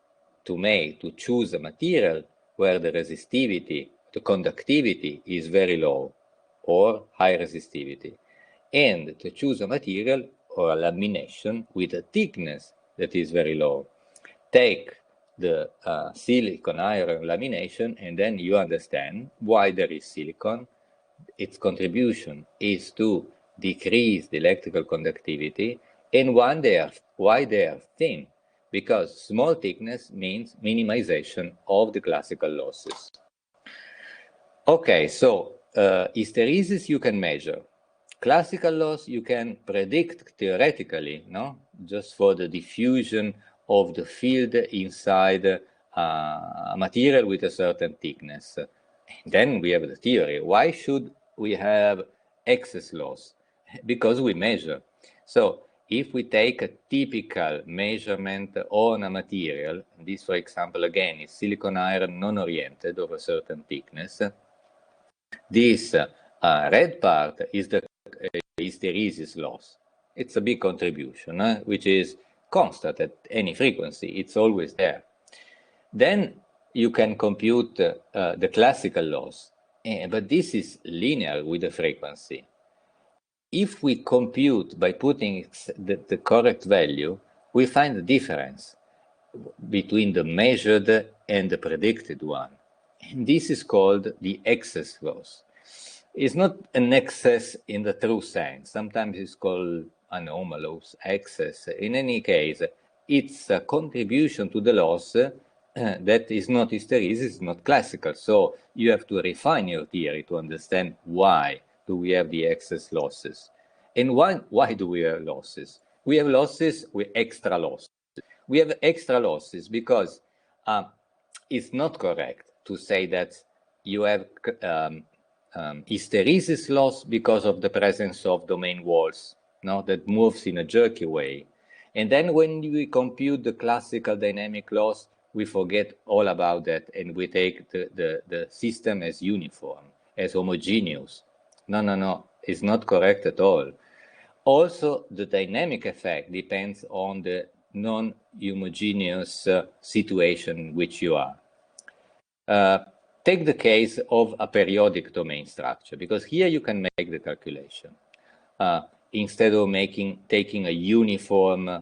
to choose a material where the resistivity, the conductivity is very low or high resistivity, and to choose a material or a lamination with a thickness that is very low. Take the silicon iron lamination, and then you understand why there is silicon. Its contribution is to decrease the electrical conductivity, and why they are thin, because small thickness means minimization of the classical losses. Okay, so hysteresis you can measure. Classical loss you can predict theoretically, no? Just for the diffusion of the field inside a material with a certain thickness. Then we have the theory. Why should we have excess loss? Because we measure. So if we take a typical measurement on a material, this, for example, again, is silicon iron non-oriented of a certain thickness, this red part is the hysteresis loss. It's a big contribution, which is constant at any frequency. It's always there. Then you can compute the classical loss, but this is linear with the frequency. If we compute by putting the correct value, we find the difference between the measured and the predicted one. And this is called the excess loss. It's not an excess in the true sense. Sometimes it's called anomalous excess. In any case, it's a contribution to the loss that is not hysteresis, it's not classical. So you have to refine your theory to understand why do we have the excess losses. And why do we have losses? We have losses with extra losses. We have extra losses because it's not correct to say that you have hysteresis loss because of the presence of domain walls, no, that moves in a jerky way. And then when we compute the classical dynamic loss, we forget all about that and we take the system as uniform, as homogeneous. No, it's not correct at all. Also, the dynamic effect depends on the non-homogeneous situation in which you are. Take the case of a periodic domain structure, because here you can make the calculation. Instead of taking a uniform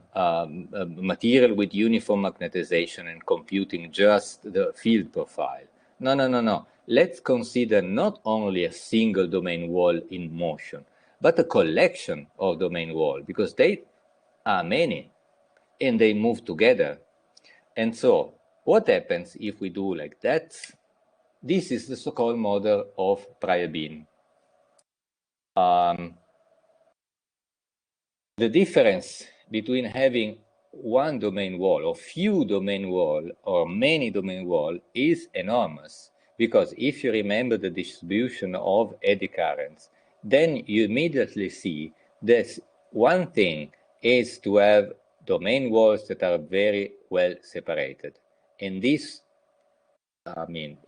material with uniform magnetization and computing just the field profile. No. Let's consider not only a single domain wall in motion, but a collection of domain wall, because they are many and they move together. And so what happens if we do like that? This is the so-called model of prior bin. The difference between having one domain wall or few domain wall or many domain wall is enormous, because if you remember the distribution of eddy currents, then you immediately see that one thing is to have domain walls that are very well separated. And this,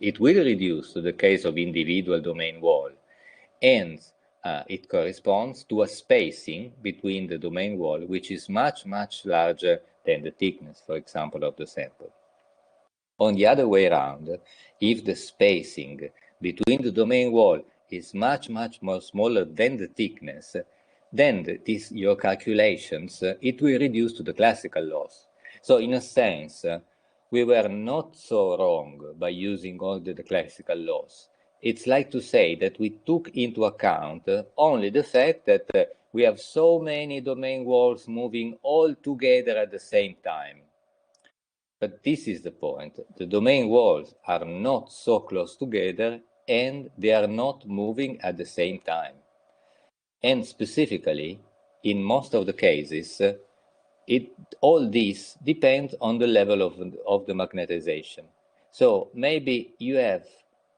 it will reduce to the case of individual domain wall. And it corresponds to a spacing between the domain wall, which is much, much larger than the thickness, for example, of the sample. On the other way around, if the spacing between the domain wall is much, much more smaller than the thickness, then your calculations, it will reduce to the classical loss. So in a sense, we were not so wrong by using all the classical laws. It's like to say that we took into account only the fact that we have so many domain walls moving all together at the same time. But this is the point. The domain walls are not so close together and they are not moving at the same time. And specifically, in most of the cases, all this depends on the level of the magnetization. So maybe you have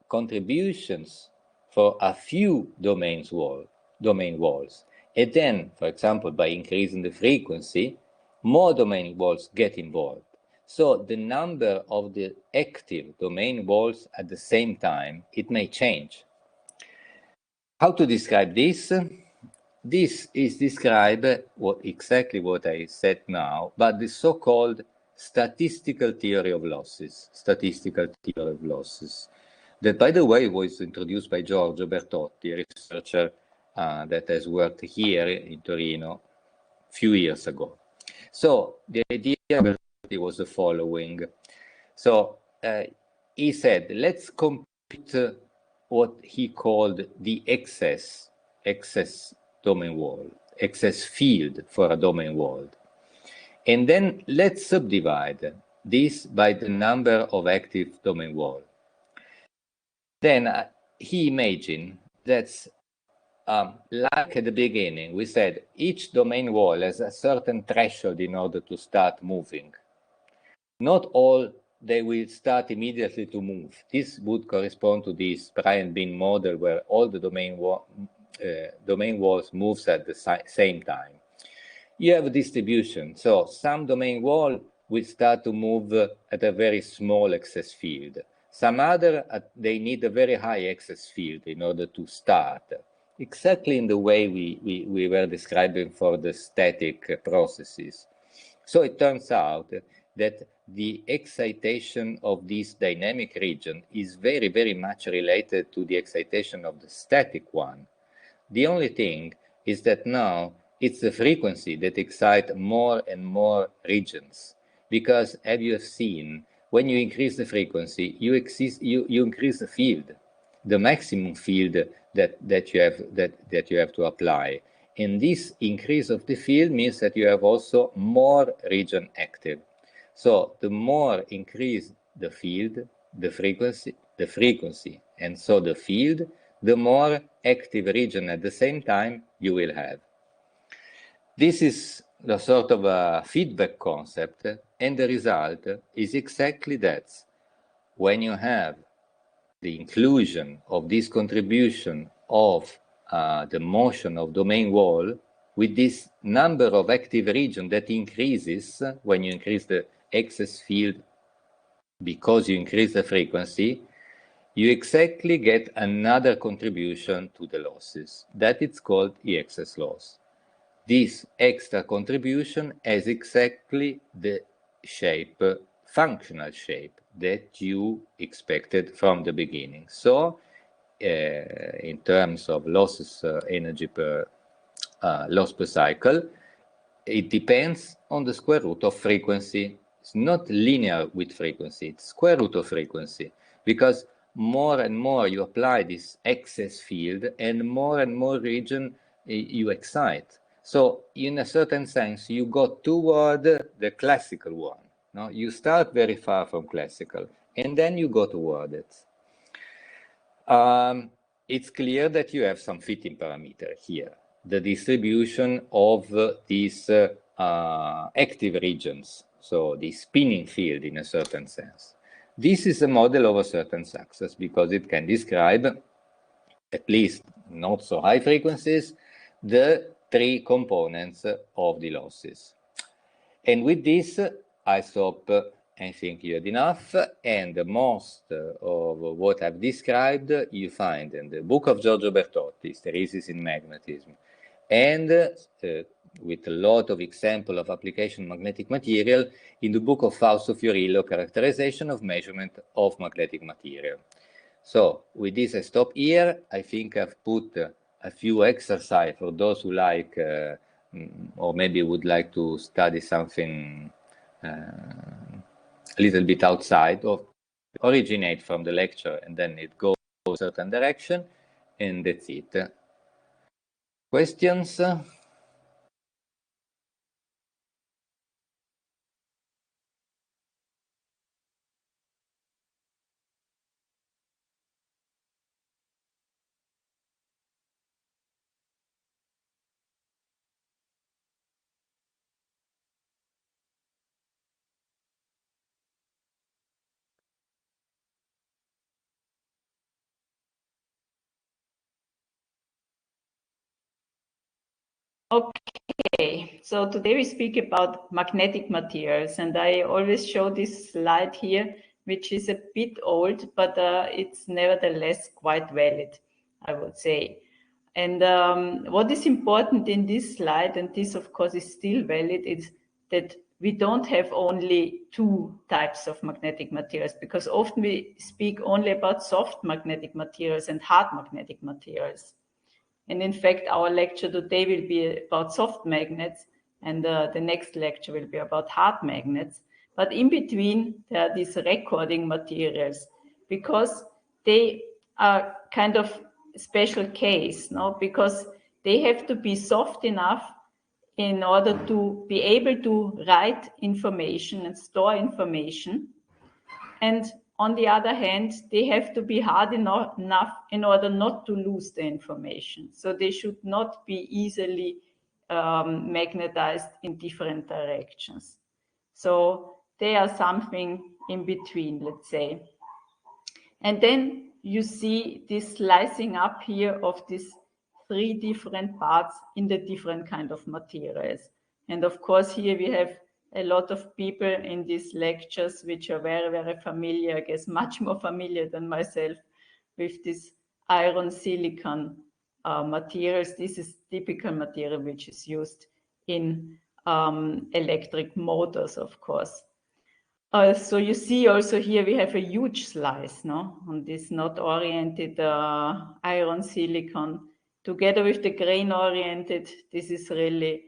contributions for a few domain walls. And then, for example, by increasing the frequency, more domain walls get involved. So the number of the active domain walls at the same time, it may change. How to describe this? This is described exactly what I said now, but the so-called statistical theory of losses. Statistical theory of losses. That, by the way, was introduced by Giorgio Bertotti, a researcher that has worked here in Torino a few years ago. So the idea of Bertotti was the following. So he said, let's compute what he called the excess domain wall, excess field for a domain wall. And then let's subdivide this by the number of active domain wall. Then he imagined that like at the beginning, we said each domain wall has a certain threshold in order to start moving. Not all they will start immediately to move. This would correspond to this Brian Bean model where all the domain walls moves at the same time. You have a distribution. So some domain wall will start to move at a very small excess field. Some other, they need a very high excess field in order to start. Exactly in the way we were describing for the static processes. So it turns out that the excitation of this dynamic region is very, very much related to the excitation of the static one. The only thing is that now it's the frequency that excites more and more regions. Because, as you have seen, when you increase the frequency, you increase the field, the maximum field that you have to apply. And this increase of the field means that you have also more region active. So the more increase the field, the frequency, and so the field, the more active region at the same time you will have. This is the sort of a feedback concept, and the result is exactly that. When you have the inclusion of this contribution of the motion of domain wall with this number of active regions that increases when you increase the excess field because you increase the frequency, you exactly get another contribution to the losses. That is called the excess loss. This extra contribution has exactly the shape, functional shape that you expected from the beginning. So in terms of losses energy per loss per cycle, it depends on the square root of frequency. It's not linear with frequency, it's square root of frequency, because more and more you apply this excess field and more region you excite. So in a certain sense, you go toward the classical one. No? You start very far from classical, and then you go toward it. It's clear that you have some fitting parameter here. The distribution of these active regions, so the spinning field in a certain sense. This is a model of a certain success because it can describe, at least not so high frequencies, the three components of the losses. And with this, I stop I think you had enough, and most of what I've described you find in the book of Giorgio Bertotti, Hysteresis in Magnetism, and with a lot of example of application magnetic material in the book of Fausto Fiorillo, Characterization of Measurement of Magnetic Material. So with this I stop here. I think I've put a few exercises for those who like or maybe would like to study something a little bit outside or originate from the lecture and then it goes a certain direction, and that's it. Questions? Okay, so today we speak about magnetic materials, and I always show this slide here, which is a bit old, but it's nevertheless quite valid, I would say. And what is important in this slide, and this of course is still valid, is that we don't have only two types of magnetic materials, because often we speak only about soft magnetic materials and hard magnetic materials. And in fact, our lecture today will be about soft magnets, and the next lecture will be about hard magnets. But in between, there are these recording materials, because they are kind of special case, no? Because they have to be soft enough in order to be able to write information and store information. And on the other hand, they have to be hard enough in order not to lose the information. So they should not be easily magnetized in different directions. So they are something in between, let's say. And then you see this slicing up here of these three different parts in the different kind of materials. And of course, here we have a lot of people in these lectures which are very, very familiar, I guess much more familiar than myself, with this iron silicon materials. This is typical material which is used in electric motors, of course. So you see also here we have a huge slice, no, on this knot-oriented iron silicon. Together with the grain-oriented, this is really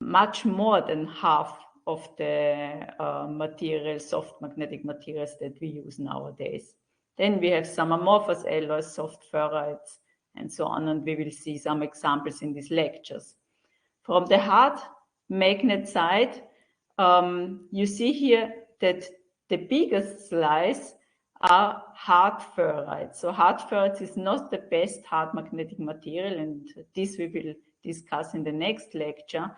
much more than half of the materials, soft magnetic materials that we use nowadays. Then we have some amorphous alloys, soft ferrites, and so on, and we will see some examples in these lectures. From the hard magnet side, you see here that the biggest slice are hard ferrites. So hard ferrites is not the best hard magnetic material, and this we will discuss in the next lecture.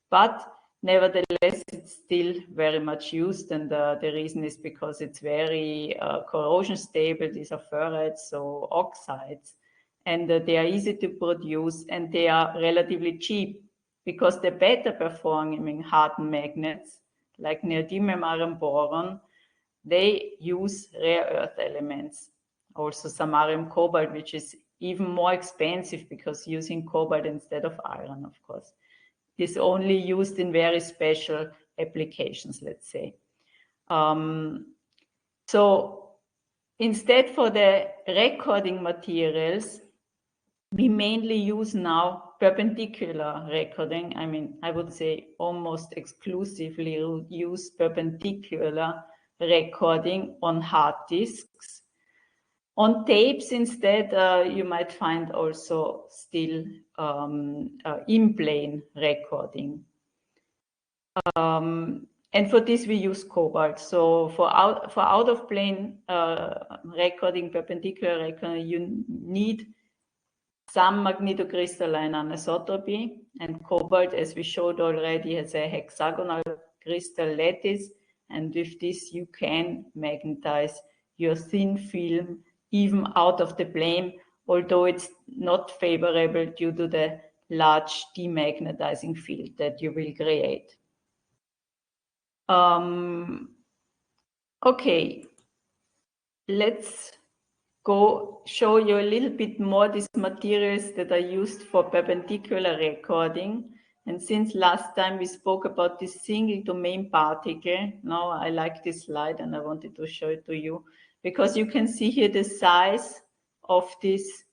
But nevertheless, it's still very much used, and the reason is because it's very corrosion stable. These are ferrites, so oxides, and they are easy to produce, and they are relatively cheap, because the better performing hard magnets, like neodymium iron boron, they use rare earth elements. Also samarium cobalt, which is even more expensive because using cobalt instead of iron, of course. Is only used in very special applications, let's say. So instead for the recording materials, we mainly use now perpendicular recording. I mean, I would say almost exclusively use perpendicular recording on hard disks. On tapes instead, you might find also still in-plane recording. And for this we use cobalt. So for out-of-plane recording, perpendicular recording, you need some magnetocrystalline anisotropy, and cobalt, as we showed already, has a hexagonal crystal lattice, and with this you can magnetize your thin film even out of the plane, although it's not favorable due to the large demagnetizing field that you will create. Okay, let's go show you a little bit more these materials that are used for perpendicular recording. And since last time we spoke about this single domain particle, now I like this slide and I wanted to show it to you because you can see here the size of these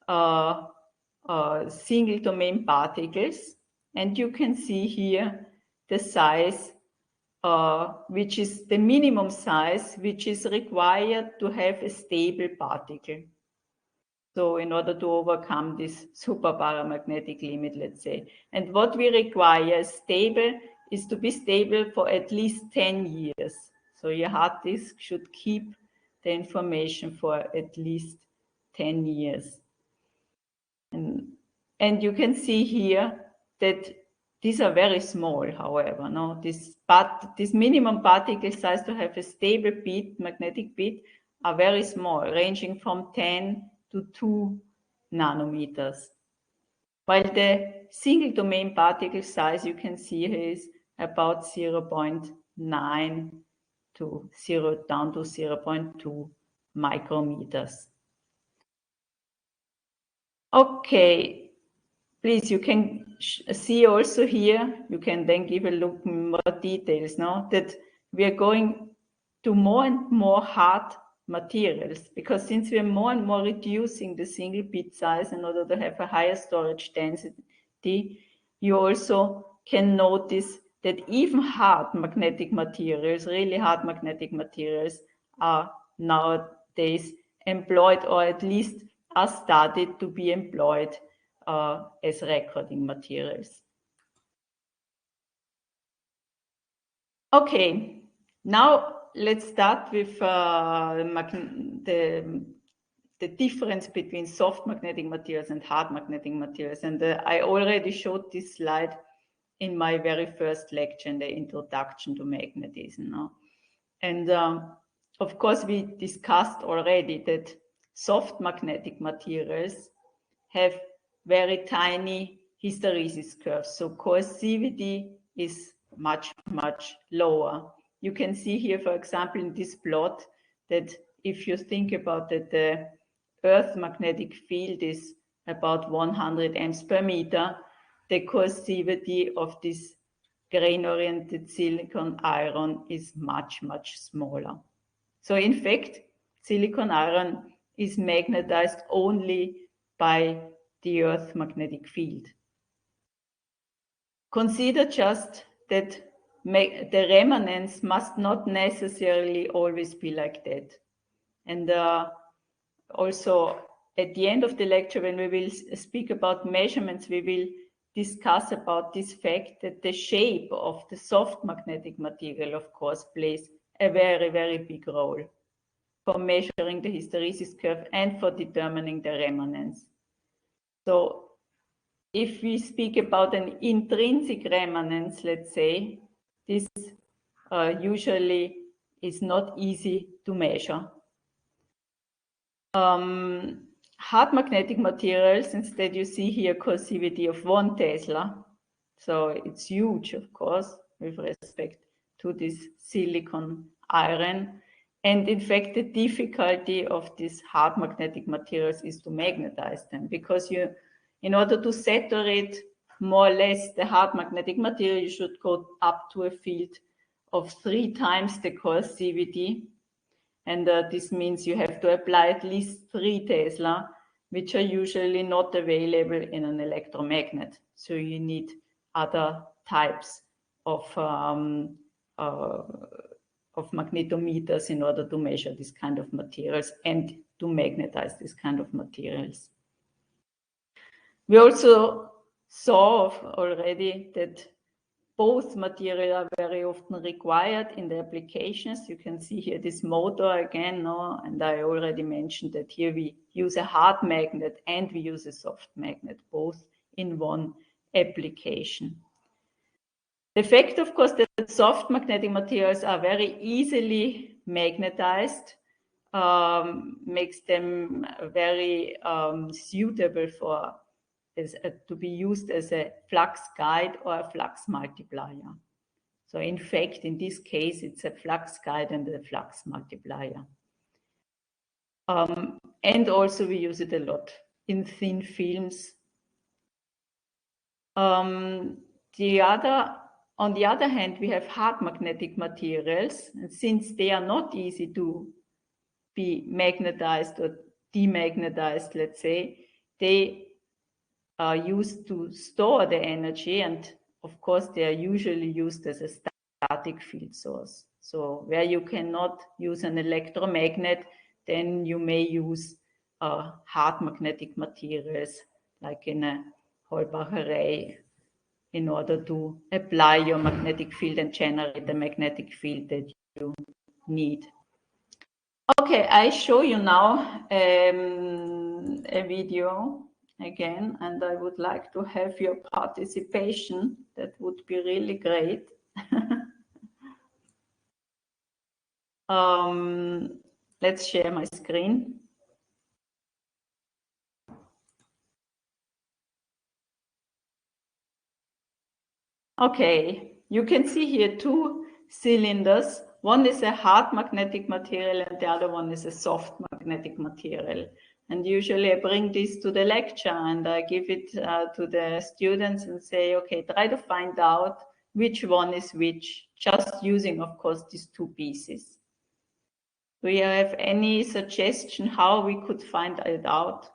single domain particles, and you can see here the size which is the minimum size which is required to have a stable particle. So in order to overcome this superparamagnetic limit, let's say. And what we require stable is to be stable for at least 10 years. So your hard disk should keep the information for at least 10 years. And you can see here that these are very small, however. No, this minimum particle size to have a stable bit, magnetic bit, are very small, ranging from 10 to 2 nanometers. While the single domain particle size you can see here is about 0.9 to 0 down to 0.2 micrometers. Okay. Please, you can see also here, you can then give a look in more details now, that we are going to more and more hard materials, because since we are more and more reducing the single bit size in order to have a higher storage density, you also can notice that even hard magnetic materials, really hard magnetic materials, are nowadays employed, or at least are started to be employed as recording materials. Okay, now let's start with the difference between soft magnetic materials and hard magnetic materials. And I already showed this slide in my very first lecture in the introduction to magnetism. No? And of course, we discussed already that soft magnetic materials have very tiny hysteresis curves. So coercivity is much, much lower. You can see here, for example, in this plot, that if you think about that the Earth magnetic field is about 100 amps per meter, the coercivity of this grain-oriented silicon iron is much, much smaller. So in fact, silicon iron is magnetized only by the Earth magnetic field. Consider just that the remanence must not necessarily always be like that. And also at the end of the lecture, when we will speak about measurements, we will discuss about this fact that the shape of the soft magnetic material, of course, plays a very, very big role for measuring the hysteresis curve and for determining the remanence. So if we speak about an intrinsic remanence, let's say, this usually is not easy to measure. Hard magnetic materials, instead you see here coercivity of 1 Tesla. So it's huge, of course, with respect to this silicon iron. And in fact, the difficulty of these hard magnetic materials is to magnetize them, because in order to saturate more or less the hard magnetic material, you should go up to a field of 3 times the coercivity. And this means you have to apply at least 3 Tesla, which are usually not available in an electromagnet. So you need other types of magnetometers in order to measure this kind of materials and to magnetize this kind of materials. We also saw already that both materials are very often required in the applications. You can see here this motor again, no? And I already mentioned that here we use a hard magnet and we use a soft magnet, both in one application. The fact, of course, that soft magnetic materials are very easily magnetized makes them very suitable for to be used as a flux guide or a flux multiplier. So in fact, in this case, it's a flux guide and a flux multiplier. And also we use it a lot in thin films. On the other hand, we have hard magnetic materials, and since they are not easy to be magnetized or demagnetized, let's say, they are used to store the energy, and of course they are usually used as a static field source. So where you cannot use an electromagnet, then you may use hard magnetic materials like in a Holbach array in order to apply your magnetic field and generate the magnetic field that you need. Okay, I show you now a video again, and I would like to have your participation. That would be really great. Let's share my screen. Okay, you can see here two cylinders. One is a hard magnetic material and the other one is a soft magnetic material. And usually I bring this to the lecture and I give it to the students and say, okay, try to find out which one is which, just using, of course, these two pieces. Do you have any suggestion how we could find it out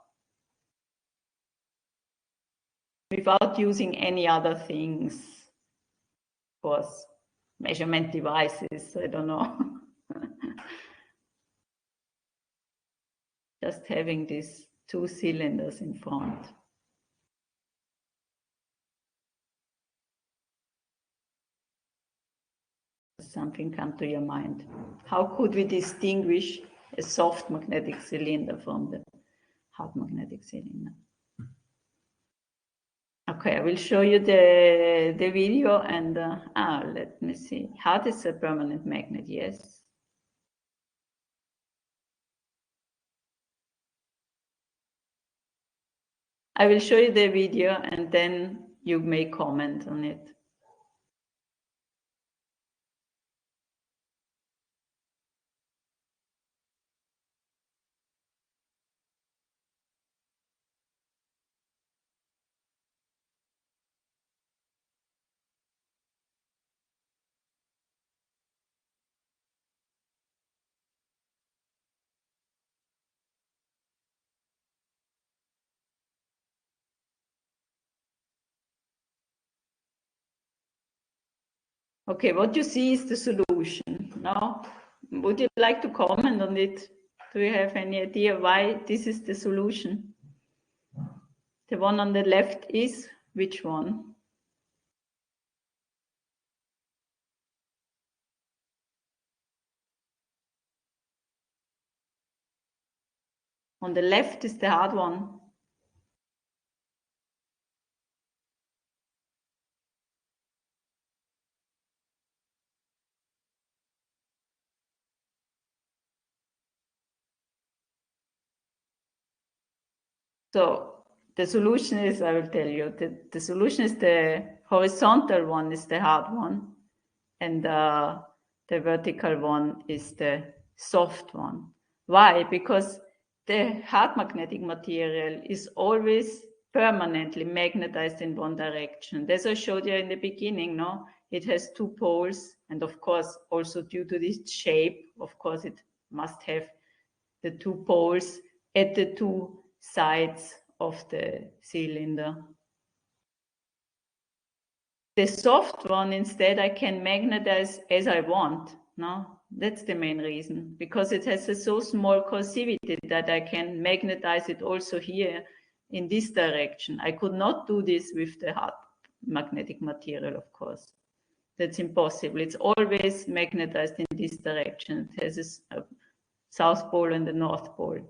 without using any other things? Of course, measurement devices, I don't know. Just having these two cylinders in front. Something come to your mind. How could we distinguish a soft magnetic cylinder from the hard magnetic cylinder? Okay, I will show you the video and let me see. Hard is a permanent magnet, yes. I will show you the video and then you may comment on it. Okay, what you see is the solution. Now, would you like to comment on it? Do you have any idea why this is the solution? The one on the left is which one? On the left is the hard one. So the solution is, I will tell you, the solution is the horizontal one is the hard one, and the vertical one is the soft one. Why? Because the hard magnetic material is always permanently magnetized in one direction. As I showed you in the beginning, no? It has two poles, and of course, also due to this shape, of course, it must have the two poles at the two sides of the cylinder. The soft one, instead, I can magnetize as I want. No, that's the main reason, because it has a so small coercivity that I can magnetize it also here in this direction. I could not do this with the hard magnetic material, of course. That's impossible. It's always magnetized in this direction. It has a south pole and the north pole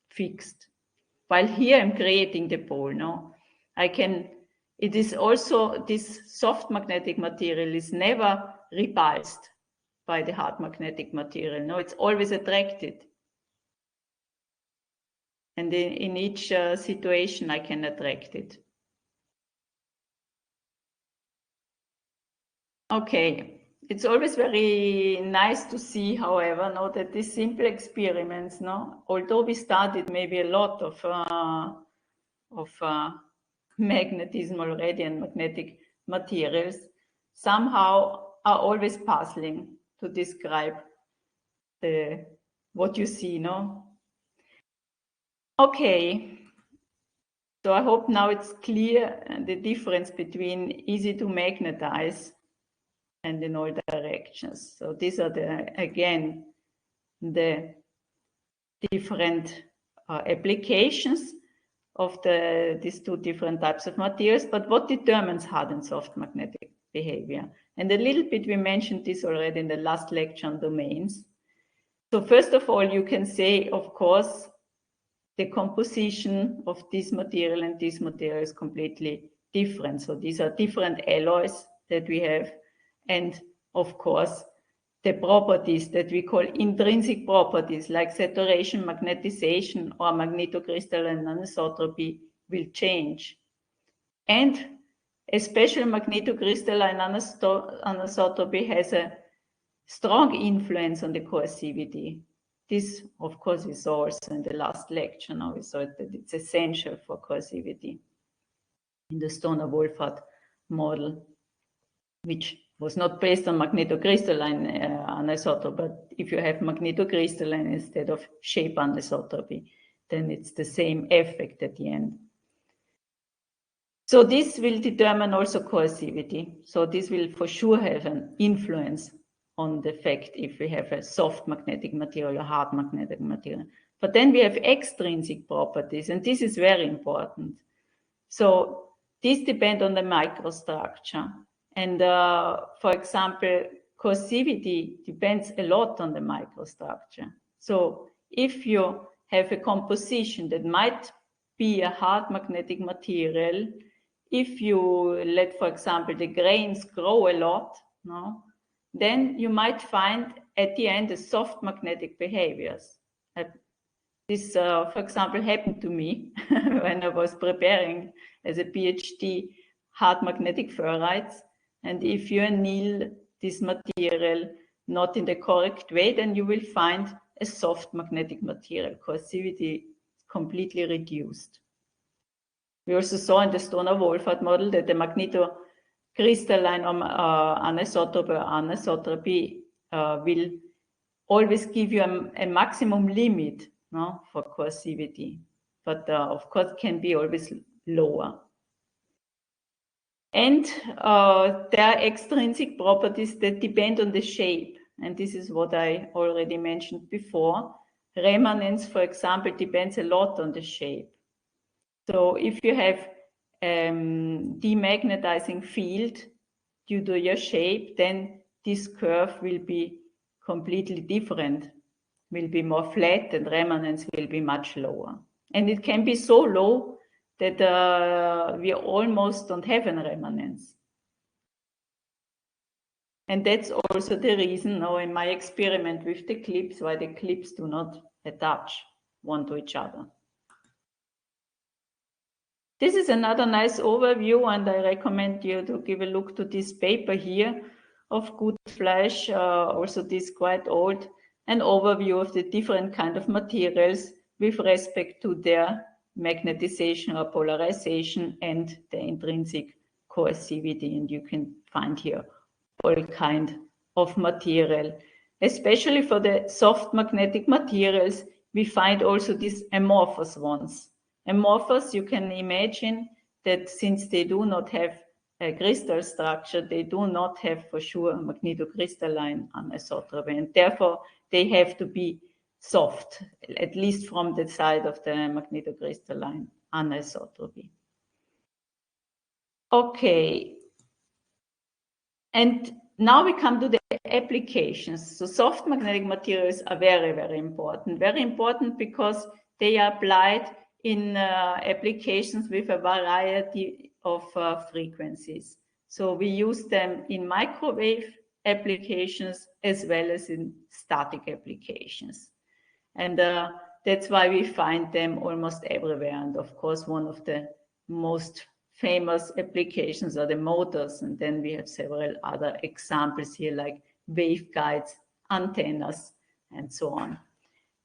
fixed. While here I'm creating the pole, no? It is also, this soft magnetic material is never repulsed by the hard magnetic material. No, it's always attracted. And in each situation, I can attract it. Okay, it's always very nice to see, however, that these simple experiments, although we studied maybe a lot of magnetism already and magnetic materials, somehow are always puzzling to describe what you see, Okay, so I hope now it's clear the difference between easy to magnetize and in all directions. So these are again the different applications of these two different types of materials, but what determines hard and soft magnetic behavior? And a little bit we mentioned this already in the last lecture on domains. So first of all, you can say, of course, the composition of this material and this material is completely different. So these are different alloys that we have. And of course, the properties that we call intrinsic properties, like saturation, magnetization, or magnetocrystalline anisotropy, will change. And especially magnetocrystalline anisotropy has a strong influence on the coercivity. This, of course, we saw also in the last lecture. Now we saw that it's essential for coercivity in the Stoner-Wolfert model, which was not based on magnetocrystalline anisotropy, but if you have magnetocrystalline instead of shape anisotropy, then it's the same effect at the end. So this will determine also coercivity. So this will for sure have an influence on the fact if we have a soft magnetic material or hard magnetic material. But then we have extrinsic properties, and this is very important. So these depend on the microstructure. And for example, coercivity depends a lot on the microstructure. So if you have a composition that might be a hard magnetic material, if you let, for example, the grains grow a lot, then you might find at the end a soft magnetic behaviors. This, for example, happened to me when I was preparing as a PhD hard magnetic ferrites. And if you anneal this material not in the correct way, then you will find a soft magnetic material. Coercivity completely reduced. We also saw in the Stoner-Wolfert model that the magnetocrystalline anisotropy will always give you a maximum limit for coercivity, but of course can be always lower. And there are extrinsic properties that depend on the shape, and this is what I already mentioned before. Remanence, for example, depends a lot on the shape. So if you have demagnetizing field due to your shape, then this curve will be completely different, will be more flat, and remanence will be much lower. And it can be so low that we almost don't have a remanence. And that's also the reason now in my experiment with the clips, why the clips do not attach one to each other. This is another nice overview, and I recommend you to give a look to this paper here of Good Fleisch, also this quite old, an overview of the different kind of materials with respect to their magnetization or polarization and the intrinsic coercivity. And you can find here all kind of material. Especially for the soft magnetic materials, we find also these amorphous ones. Amorphous, you can imagine that since they do not have a crystal structure, they do not have for sure magnetocrystalline anisotropy, and therefore they have to be soft, at least from the side of the magnetocrystalline anisotropy. Okay, and now we come to the applications. So soft magnetic materials are very, very important because they are applied in applications with a variety of frequencies. So we use them in microwave applications as well as in static applications. And that's why we find them almost everywhere. And of course, one of the most famous applications are the motors, and then we have several other examples here like waveguides, antennas, and so on.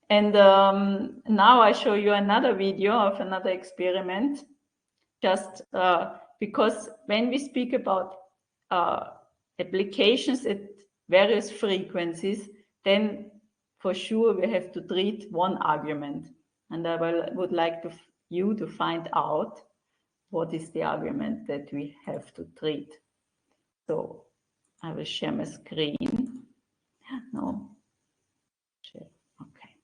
And now I show you another video of another experiment, just because when we speak about applications at various frequencies, then for sure we have to treat one argument. And I would like you to find out what is the argument that we have to treat. So I will share my screen. No. Share. Okay.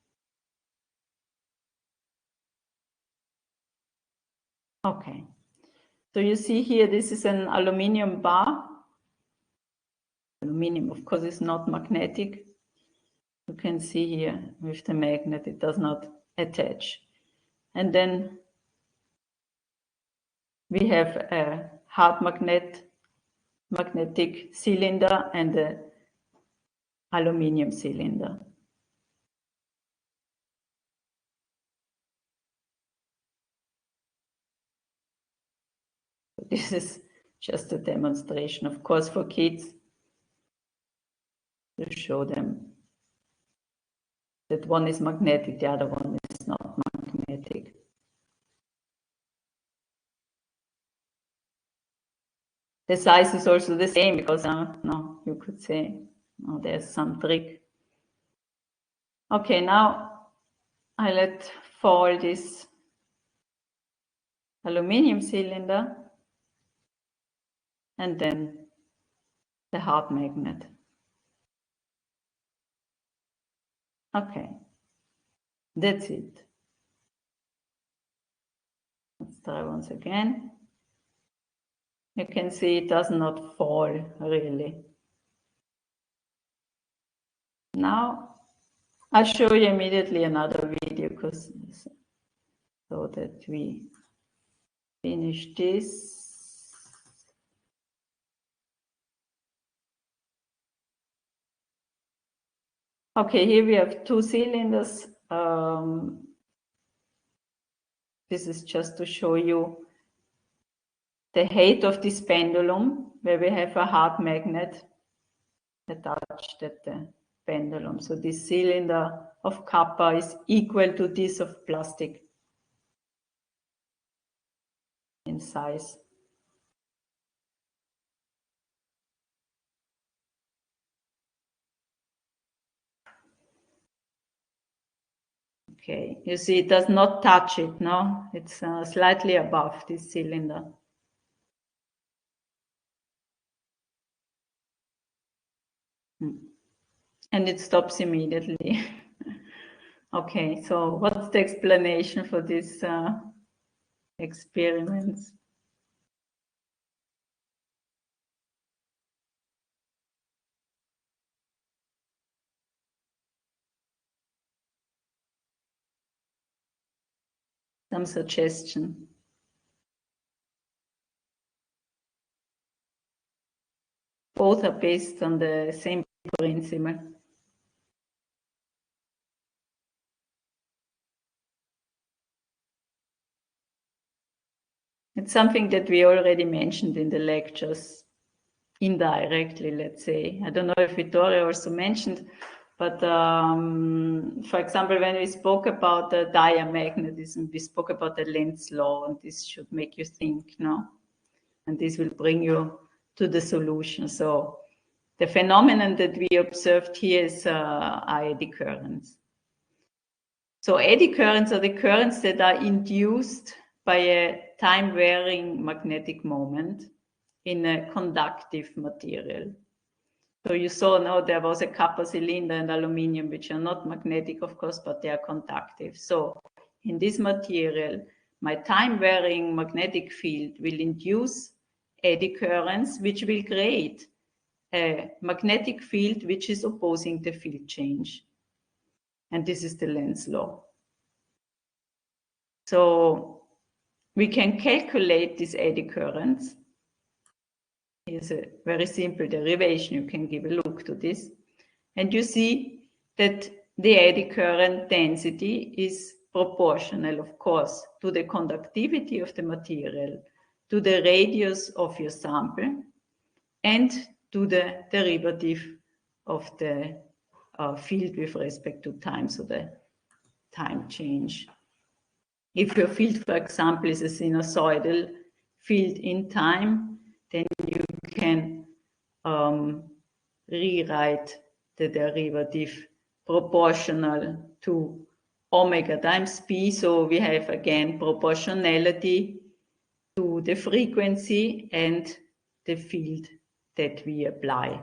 Okay. So you see here, this is an aluminum bar. Aluminum, of course, is not magnetic. You can see here with the magnet, it does not attach. And then we have a hard magnetic cylinder and an aluminum cylinder. This is just a demonstration, of course, for kids, to show them that one is magnetic, the other one is not magnetic. The size is also the same because, no, you could say, no, there's some trick. Okay, now I let fall this aluminum cylinder and then the hard magnet. Okay, that's it. Let's try once again. You can see it does not fall really. Now I'll show you immediately another video so that we finish this. Okay, here we have two cylinders. This is just to show you the height of this pendulum, where we have a hard magnet attached at the pendulum. So this cylinder of copper is equal to this of plastic in size. Okay, you see it does not touch it, no? It's slightly above this cylinder. And it stops immediately. Okay, so what's the explanation for this experiments? Some suggestion. Both are based on the same principle. It's something that we already mentioned in the lectures, indirectly, let's say. I don't know if Vittorio also mentioned, but for example, when we spoke about the diamagnetism, we spoke about the Lenz's law, and this should make you think, no? And this will bring you to the solution. So the phenomenon that we observed here is eddy currents. So eddy currents are the currents that are induced by a time-varying magnetic moment in a conductive material. So you saw now there was a copper cylinder and aluminum, which are not magnetic, of course, but they are conductive. So in this material, my time-varying magnetic field will induce eddy currents, which will create a magnetic field which is opposing the field change. And this is the Lenz's law. So we can calculate these eddy currents. Here's a very simple derivation. You can give a look to this. And you see that the eddy current density is proportional, of course, to the conductivity of the material, to the radius of your sample and to the derivative of the field with respect to time, so the time change. If your field, for example, is a sinusoidal field in time, then you can rewrite the derivative proportional to omega times p. So we have again proportionality to the frequency and the field that we apply.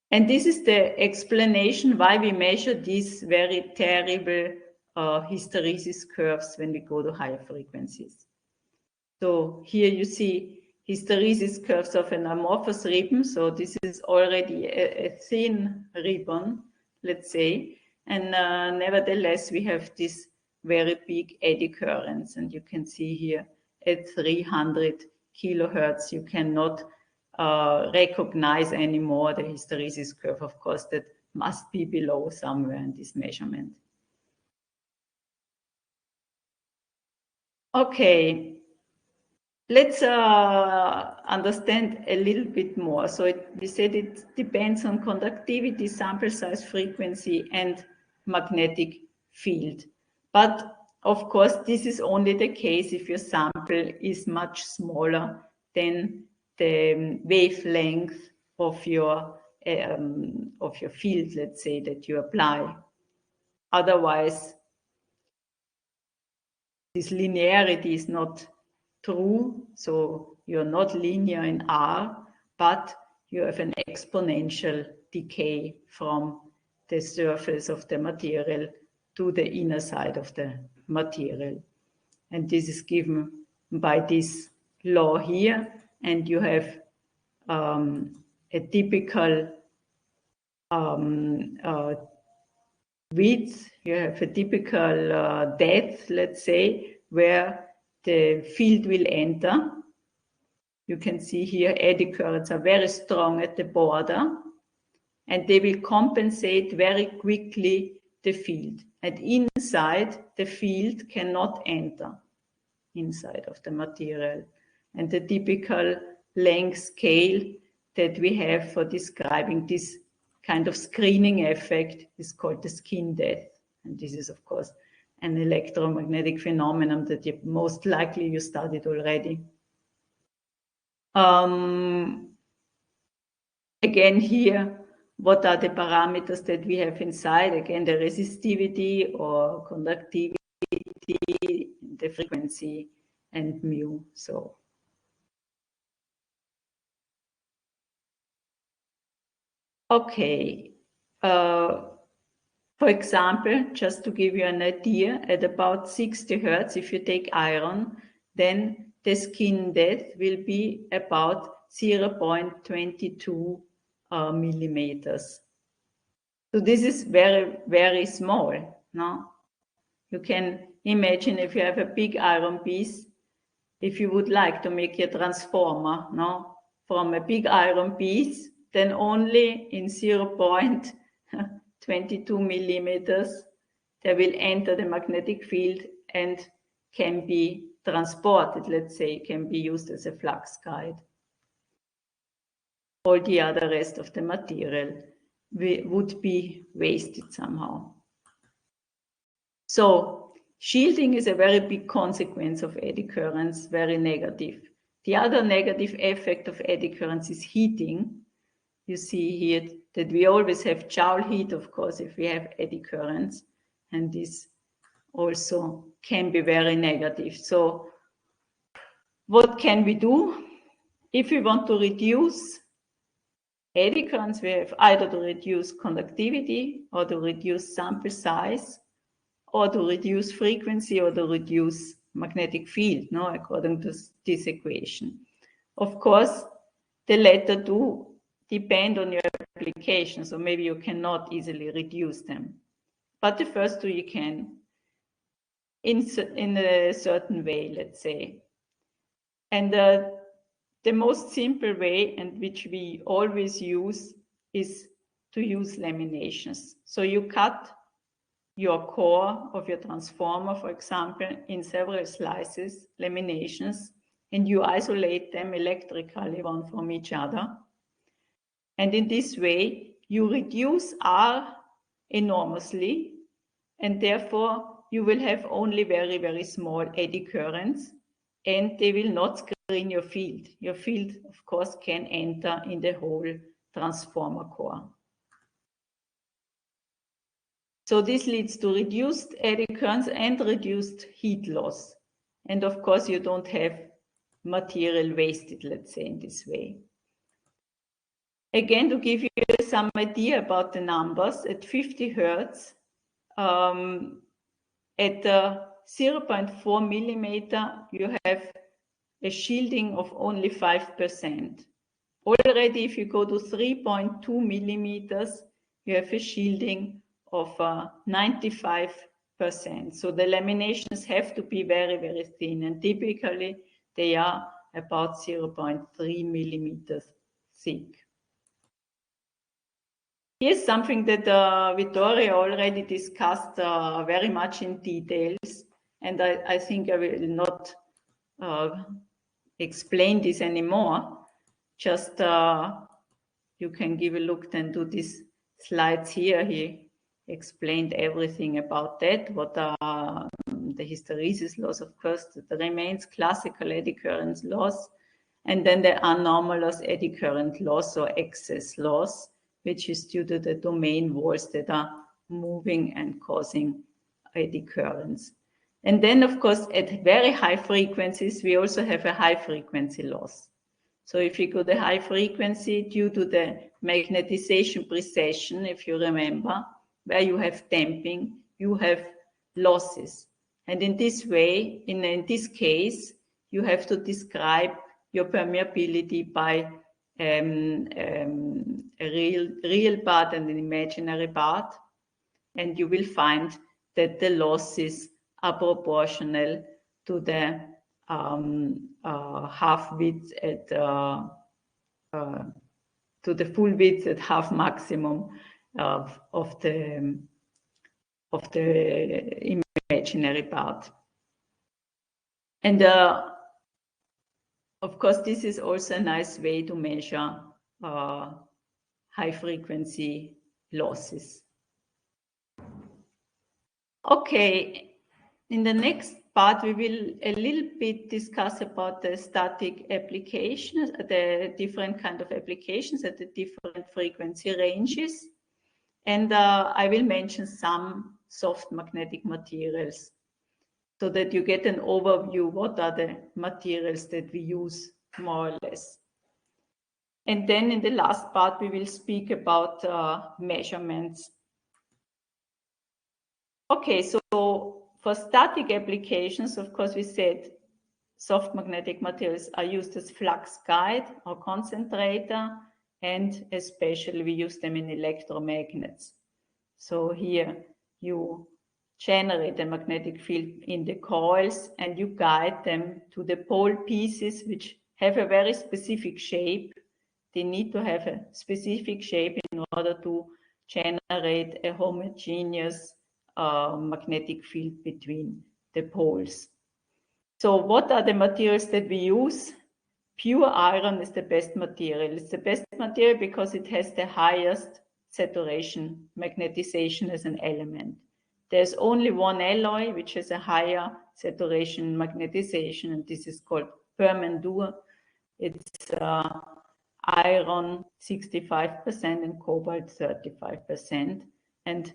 And this is the explanation why we measure these very terrible hysteresis curves when we go to higher frequencies. So here you see hysteresis curves of an amorphous ribbon. So this is already a thin ribbon, let's say. And nevertheless, we have this very big eddy currents. And you can see here at 300 kilohertz, you cannot recognize anymore the hysteresis curve. Of course, that must be below somewhere in this measurement. Okay, let's understand a little bit more. So we said it depends on conductivity, sample size, frequency, and magnetic field. But of course, this is only the case if your sample is much smaller than the wavelength of your field, let's say, that you apply. Otherwise, this linearity is not true, so you're not linear in R, but you have an exponential decay from the surface of the material to the inner side of the material. And this is given by this law here, and you have a typical width, you have a typical depth, let's say, where the field will enter. You can see here eddy currents are very strong at the border, and they will compensate very quickly the field. And inside, the field cannot enter inside of the material. And the typical length scale that we have for describing this kind of screening effect is called the skin death. And this is, of course, an electromagnetic phenomenon that most likely you studied already. Again, here, what are the parameters that we have inside? Again, the resistivity or conductivity, the frequency, and mu. So okay. For example, just to give you an idea, at about 60 hertz, if you take iron, then the skin depth will be about 0.22 millimeters. So this is very, very small. No? You can imagine if you have a big iron piece, if you would like to make your transformer, no, from a big iron piece, then only in 0.22 millimeters, they will enter the magnetic field and can be transported, let's say, can be used as a flux guide. All the other rest of the material would be wasted somehow. So shielding is a very big consequence of eddy currents, very negative. The other negative effect of eddy currents is heating. You see here that we always have Joule heat, of course, if we have eddy currents, and this also can be very negative. So what can we do? If we want to reduce eddy currents, we have either to reduce conductivity or to reduce sample size or to reduce frequency or to reduce magnetic field, no, according to this equation. Of course, the latter two depend on your application, so maybe you cannot easily reduce them. But the first two you can in a certain way, let's say. And the most simple way, and which we always use, is to use laminations. So you cut your core of your transformer, for example, in several slices, laminations, and you isolate them electrically one from each other. And in this way, you reduce R enormously, and therefore you will have only very, very small eddy currents, and they will not screen your field. Your field, of course, can enter in the whole transformer core. So this leads to reduced eddy currents and reduced heat loss. And of course, you don't have material wasted, let's say, in this way. Again, to give you some idea about the numbers, at 50 Hertz, at 0.4 millimeter, you have a shielding of only 5%. Already, if you go to 3.2 millimeters, you have a shielding of 95%. So the laminations have to be very, very thin, and typically they are about 0.3 millimeters thick. Here's something that Vittorio already discussed very much in details, and I think I will not explain this anymore. Just you can give a look then to these slides here. He explained everything about that, what are the hysteresis loss, of course, the remains classical eddy current loss, and then the anomalous eddy current loss or excess loss, which is due to the domain walls that are moving and causing eddy currents. And then, of course, at very high frequencies, we also have a high frequency loss. So if you go to high frequency due to the magnetization precession, if you remember, where you have damping, you have losses. And in this way, in this case, you have to describe your permeability by a real part and an imaginary part. And you will find that the losses are proportional to the half width at to the full width at half maximum of the imaginary part. And of course, this is also a nice way to measure high frequency losses. Okay, in the next part, we will a little bit discuss about the static applications, the different kind of applications at the different frequency ranges. And I will mention some soft magnetic materials so that you get an overview what are the materials that we use more or less. And then in the last part, we will speak about measurements. Okay, so for static applications, of course, we said soft magnetic materials are used as flux guide or concentrator, and especially we use them in electromagnets. So here you generate a magnetic field in the coils and you guide them to the pole pieces, which have a very specific shape. They need to have a specific shape in order to generate a homogeneous magnetic field between the poles. So what are the materials that we use? Pure iron is the best material. It's the best material because it has the highest saturation magnetization as an element. There's only one alloy which has a higher saturation magnetization, and this is called permandur. It's iron 65% and cobalt 35%, and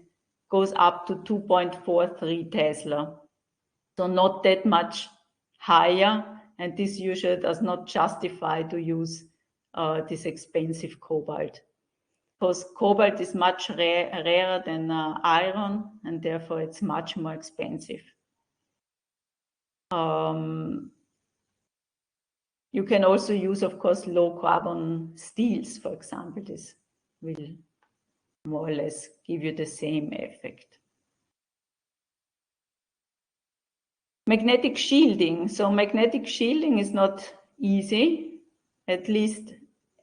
goes up to 2.43 Tesla. So not that much higher, and this usually does not justify to use this expensive cobalt. Because cobalt is much rarer than iron, and therefore it's much more expensive. You can also use, of course, low carbon steels, for example. This will more or less give you the same effect. Magnetic shielding. So magnetic shielding is not easy, at least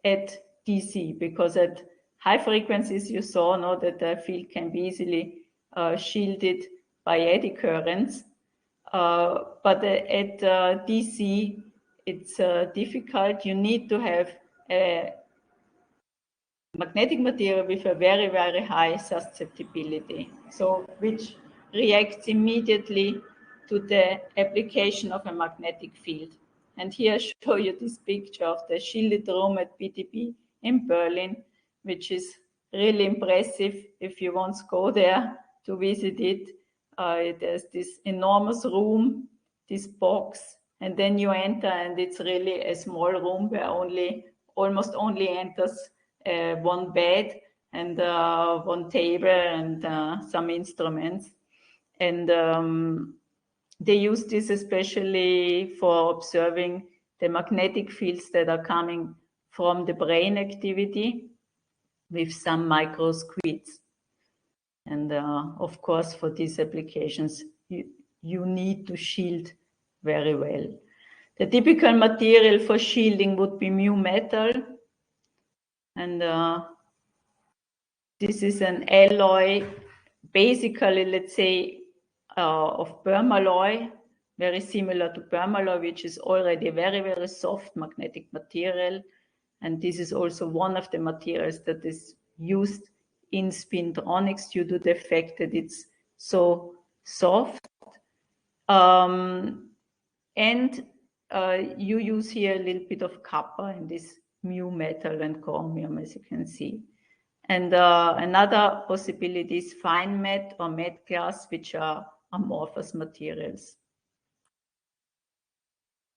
at DC, because at high frequencies you saw that the field can be easily shielded by eddy currents. But at DC, it's difficult. You need to have a magnetic material with a very, very high susceptibility, so which reacts immediately to the application of a magnetic field. And here I show you this picture of the shielded room at PTB in Berlin, which is really impressive if you want to go there to visit it. There's this enormous room, this box, and then you enter, and it's really a small room where almost only enters one bed and one table and some instruments. And they use this especially for observing the magnetic fields that are coming from the brain activity with some microsquids. And of course, for these applications, you need to shield very well. The typical material for shielding would be mu metal. And this is an alloy, basically, let's say, of permalloy, very similar to permalloy, which is already a very, very soft magnetic material. And this is also one of the materials that is used in spintronics due to the fact that it's so soft. And you use here a little bit of copper in this mu metal and chromium, as you can see. And another possibility is fine matte or matte glass, which are amorphous materials.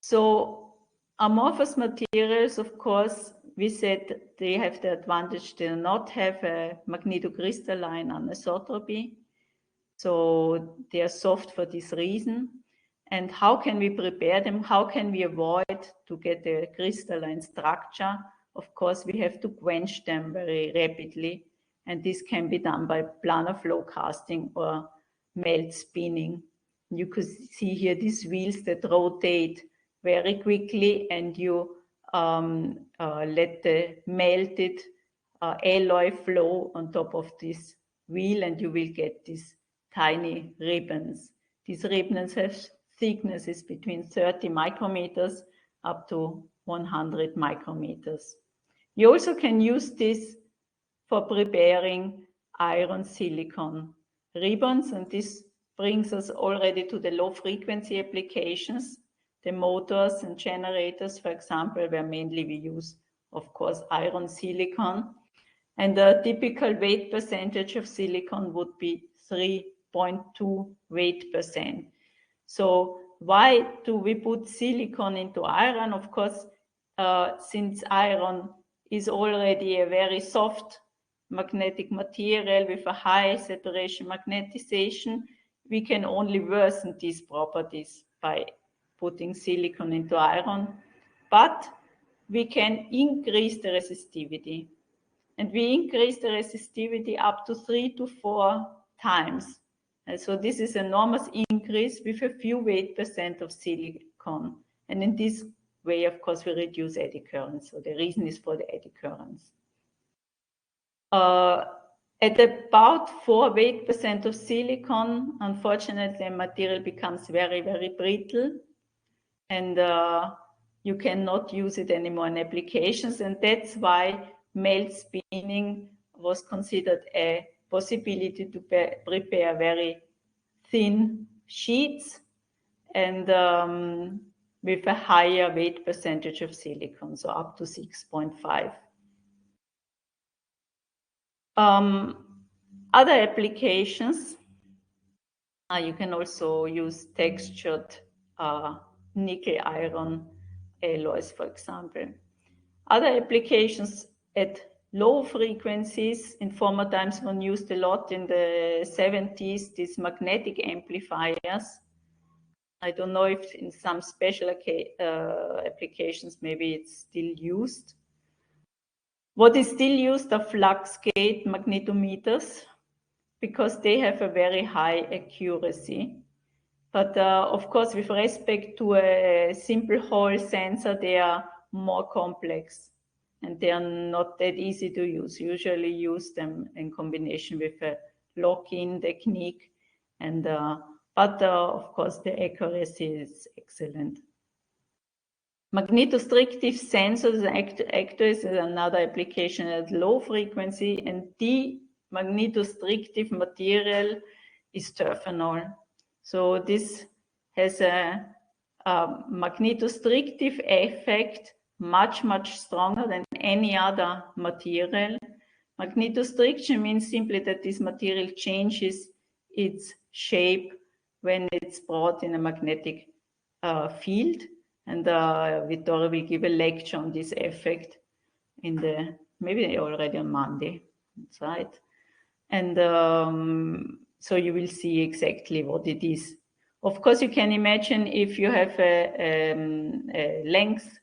So amorphous materials, of course, we said they have the advantage they do not have a magnetocrystalline anisotropy. So they are soft for this reason. And how can we prepare them? How can we avoid to get a crystalline structure? Of course, we have to quench them very rapidly. And this can be done by planar flow casting or melt spinning. You could see here these wheels that rotate very quickly, and you let the melted alloy flow on top of this wheel, and you will get these tiny ribbons. These ribbons have thicknesses between 30 micrometers up to 100 micrometers. You also can use this for preparing iron silicon ribbons, and this brings us already to the low frequency applications. The motors and generators, for example, where mainly we use, of course, iron silicon. And the typical weight percentage of silicon would be 3.2 weight percent. So why do we put silicon into iron? Of course, since iron is already a very soft magnetic material with a high saturation magnetization, we can only worsen these properties by putting silicon into iron, but we can increase the resistivity. And we increase the resistivity up to 3 to 4 times. And so this is an enormous increase with a few weight percent of silicon. And in this way, of course, we reduce eddy currents. So the reason is for the eddy currents. At about 4 weight percent of silicon, unfortunately, the material becomes very, very brittle. And you cannot use it anymore in applications. And that's why melt spinning was considered a possibility to prepare very thin sheets and with a higher weight percentage of silicon, so up to 6.5. Other applications, you can also use textured nickel iron alloys, for example. Other applications at low frequencies, in former times one used a lot in the 70s, these magnetic amplifiers. I don't know if in some special applications, maybe it's still used. What is still used are flux gate magnetometers, because they have a very high accuracy. But of course, with respect to a simple Hall sensor, they are more complex and they are not that easy to use. Usually use them in combination with a lock-in technique, and but of course the accuracy is excellent. Magnetostrictive sensors and actuators is another application at low frequency, and the magnetostrictive material is terphenol. So this has a magnetostrictive effect much stronger than any other material. Magnetostriction means simply that this material changes its shape when it's brought in a magnetic field. And Vittorio will give a lecture on this effect in maybe already on Monday. That's right. And so you will see exactly what it is. Of course, you can imagine if you have a length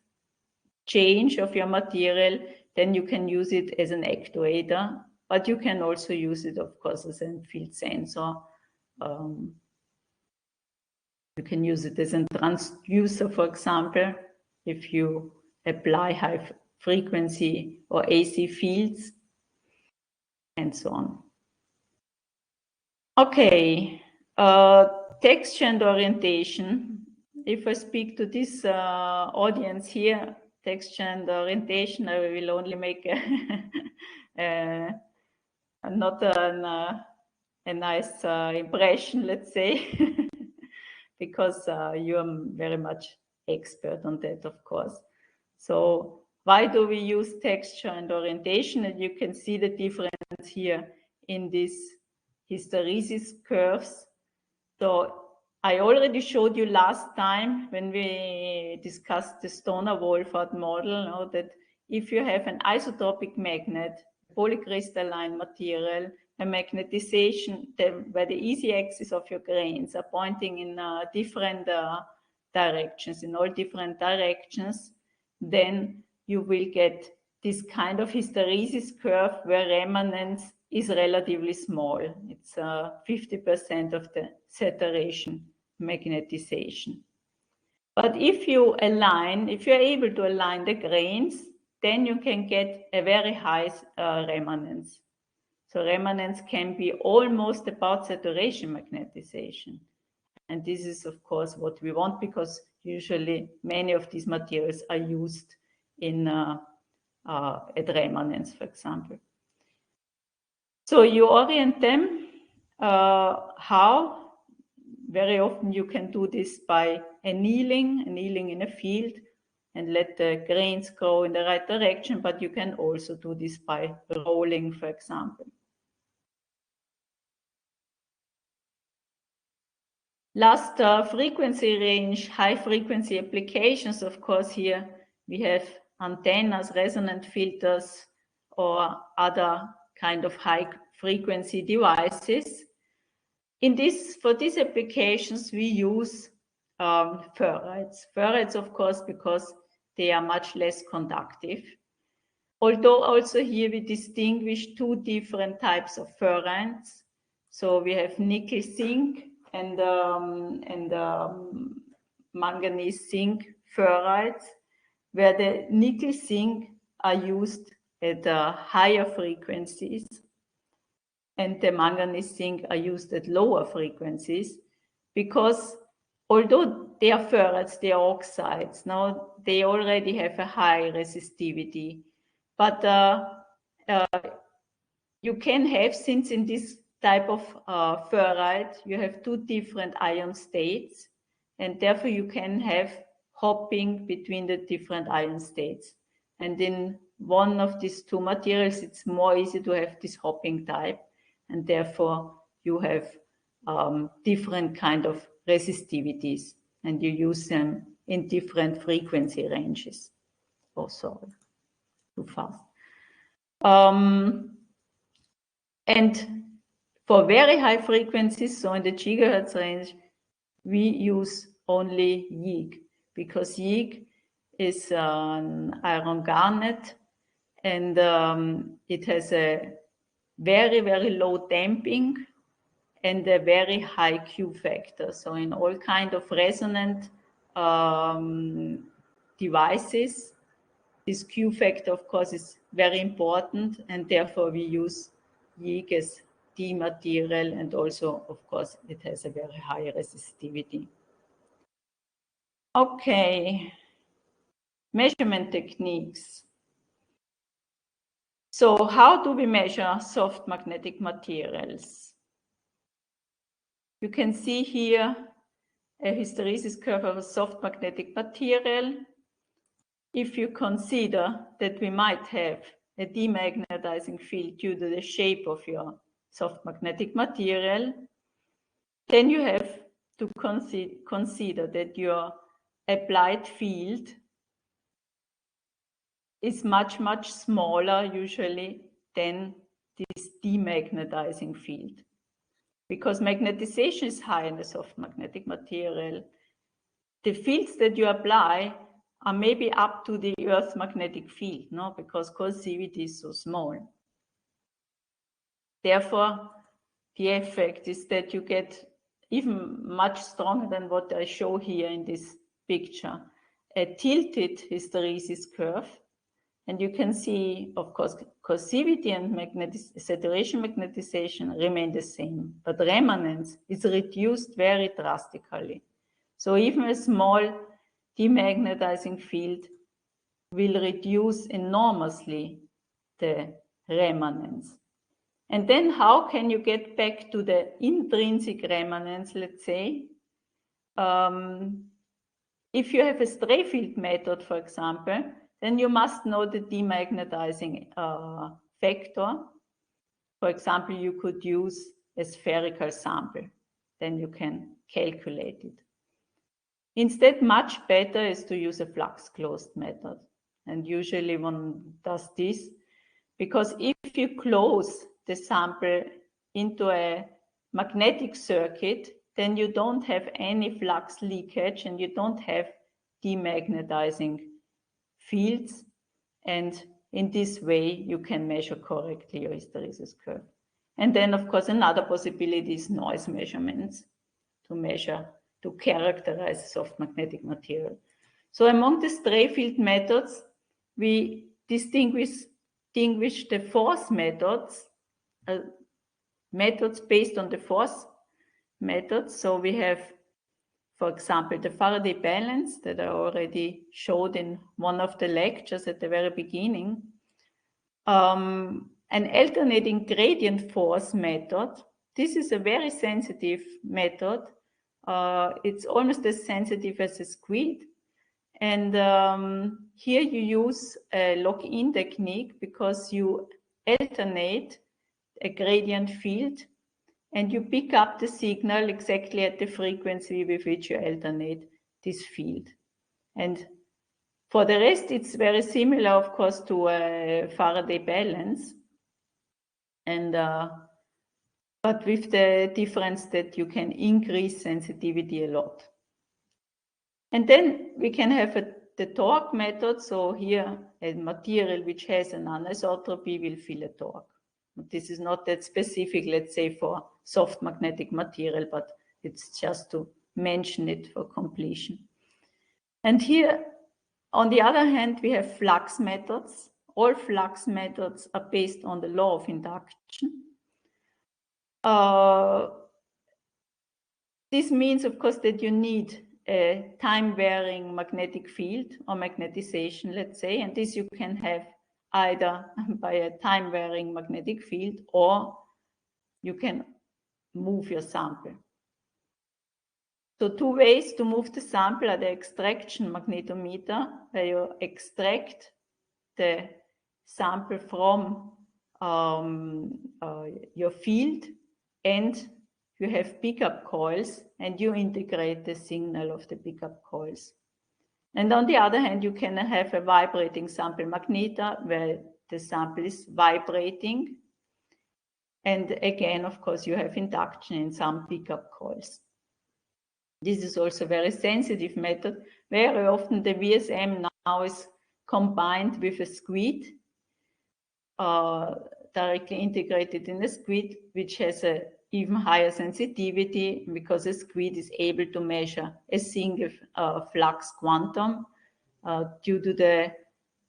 change of your material, then you can use it as an actuator, but you can also use it, of course, as a field sensor. You can use it as a transducer, for example, if you apply high frequency or AC fields, and so on. Okay, texture and orientation. If I speak to this audience here, texture and orientation, I will only make not a nice impression, let's say, because you are very much expert on that, of course. So why do we use texture and orientation? And you can see the difference here in these hysteresis curves. So I already showed you last time when we discussed the Stoner-Wolfart model, that if you have an isotopic magnet, polycrystalline material, a magnetization where the easy axis of your grains are pointing in different directions, in all different directions, then you will get this kind of hysteresis curve where remanence is relatively small. It's 50% of the saturation magnetization. But if you are able to align the grains, then you can get a very high remanence. So remanence can be almost about saturation magnetization. And this is, of course, what we want, because usually many of these materials are used in at remanence, for example. So you orient them. How? Very often you can do this by annealing in a field and let the grains grow in the right direction, but you can also do this by rolling, for example. Last frequency range, high frequency applications, of course, here we have antennas, resonant filters, or other kind of high frequency devices. For these applications, we use ferrites. Ferrites, of course, because they are much less conductive. Although also here we distinguish two different types of ferrites. So we have nickel zinc and manganese zinc ferrites, where the nickel zinc are used at higher frequencies, and the manganese zinc are used at lower frequencies, because although they are ferrites, they are oxides. Now they already have a high resistivity, but you can have, since in this type of ferrite, you have two different ion states, and therefore you can have hopping between the different ion states. And in one of these two materials, it's more easy to have this hopping type, and therefore you have different kind of resistivities, and you use them in different frequency ranges. Oh, sorry, too fast. And for very high frequencies, so in the gigahertz range, we use only YIG, because YIG is an iron garnet, and it has a very, very low damping and a very high Q factor. So in all kind of resonant devices, this Q factor, of course, is very important, and therefore we use YIG as D material, and also, of course, it has a very high resistivity. Okay, measurement techniques. So how do we measure soft magnetic materials? You can see here a hysteresis curve of a soft magnetic material. If you consider that we might have a demagnetizing field due to the shape of your soft magnetic material, then you have to consider that your applied field is much, much smaller usually than this demagnetizing field. Because magnetization is high in the soft magnetic material, the fields that you apply are maybe up to the Earth's magnetic field, no? Because coercivity is so small. Therefore, the effect is that you get even much stronger than what I show here in this picture, a tilted hysteresis curve. And you can see, of course, coercivity and saturation magnetization remain the same, but remanence is reduced very drastically. So even a small demagnetizing field will reduce enormously the remanence. And then how can you get back to the intrinsic remanence, let's say? If you have a stray field method, for example, then you must know the demagnetizing factor. For example, you could use a spherical sample. Then you can calculate it. Instead, much better is to use a flux-closed method. And usually one does this because if you close the sample into a magnetic circuit, then you don't have any flux leakage and you don't have demagnetizing fields. And in this way, you can measure correctly your hysteresis curve. And then, of course, another possibility is noise measurements to characterize soft magnetic material. So among the stray field methods, we distinguish the force methods, methods based on the force methods. So we have, for example, the Faraday balance that I already showed in one of the lectures at the very beginning. An alternating gradient force method. This is a very sensitive method. It's almost as sensitive as a squid. And here you use a lock-in technique because you alternate a gradient field and you pick up the signal exactly at the frequency with which you alternate this field. And for the rest, it's very similar, of course, to a Faraday balance. And but with the difference that you can increase sensitivity a lot. And then we can have the torque method. So here, a material which has an anisotropy will feel a torque. This is not that specific, let's say, for soft magnetic material, but it's just to mention it for completion. And here, on the other hand, we have flux methods. All flux methods are based on the law of induction. This means, of course, that you need a time-varying magnetic field or magnetization, let's say, and this you can have either by a time-varying magnetic field or you can move your sample. So two ways to move the sample are the extraction magnetometer, where you extract the sample from your field, and you have pickup coils and you integrate the signal of the pickup coils. And on the other hand, you can have a vibrating sample magneter where the sample is vibrating. And again, of course, you have induction in some pickup coils. This is also a very sensitive method. Very often the VSM now is combined with a squid, directly integrated in a squid, which has a even higher sensitivity because a squid is able to measure a single flux quantum due to the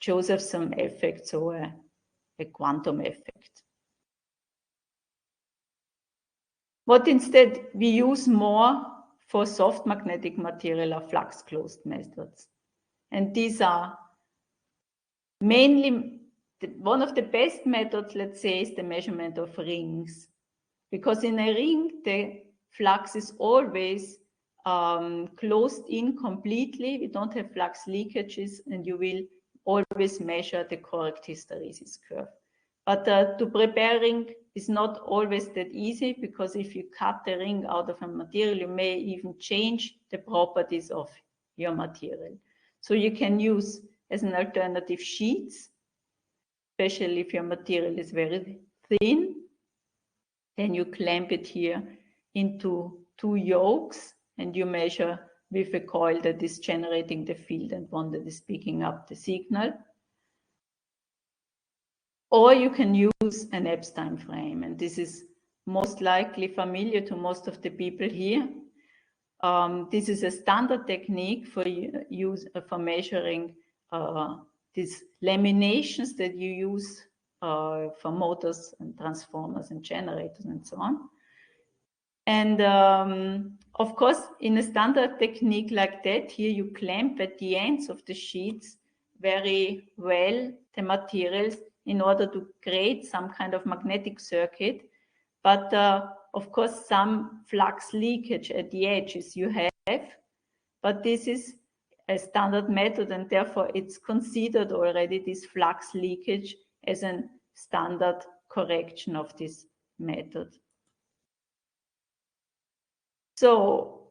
Josephson effect, so a quantum effect. What instead we use more for soft magnetic material are flux closed methods. And these are mainly, one of the best methods, let's say, is the measurement of rings. Because in a ring, the flux is always closed in completely. We don't have flux leakages, and you will always measure the correct hysteresis curve. But to prepare ring is not always that easy, because if you cut the ring out of a material, you may even change the properties of your material. So you can use as an alternative sheets, especially if your material is very thin. Then you clamp it here into two yokes, and you measure with a coil that is generating the field and one that is picking up the signal. Or you can use an Epstein frame, and this is most likely familiar to most of the people here. This is a standard technique for measuring these laminations that you use for motors and transformers and generators and so on. And of course, in a standard technique like that, here you clamp at the ends of the sheets very well the materials in order to create some kind of magnetic circuit. But of course, some flux leakage at the edges you have, but this is a standard method, and therefore it's considered already, this flux leakage, as a standard correction of this method. So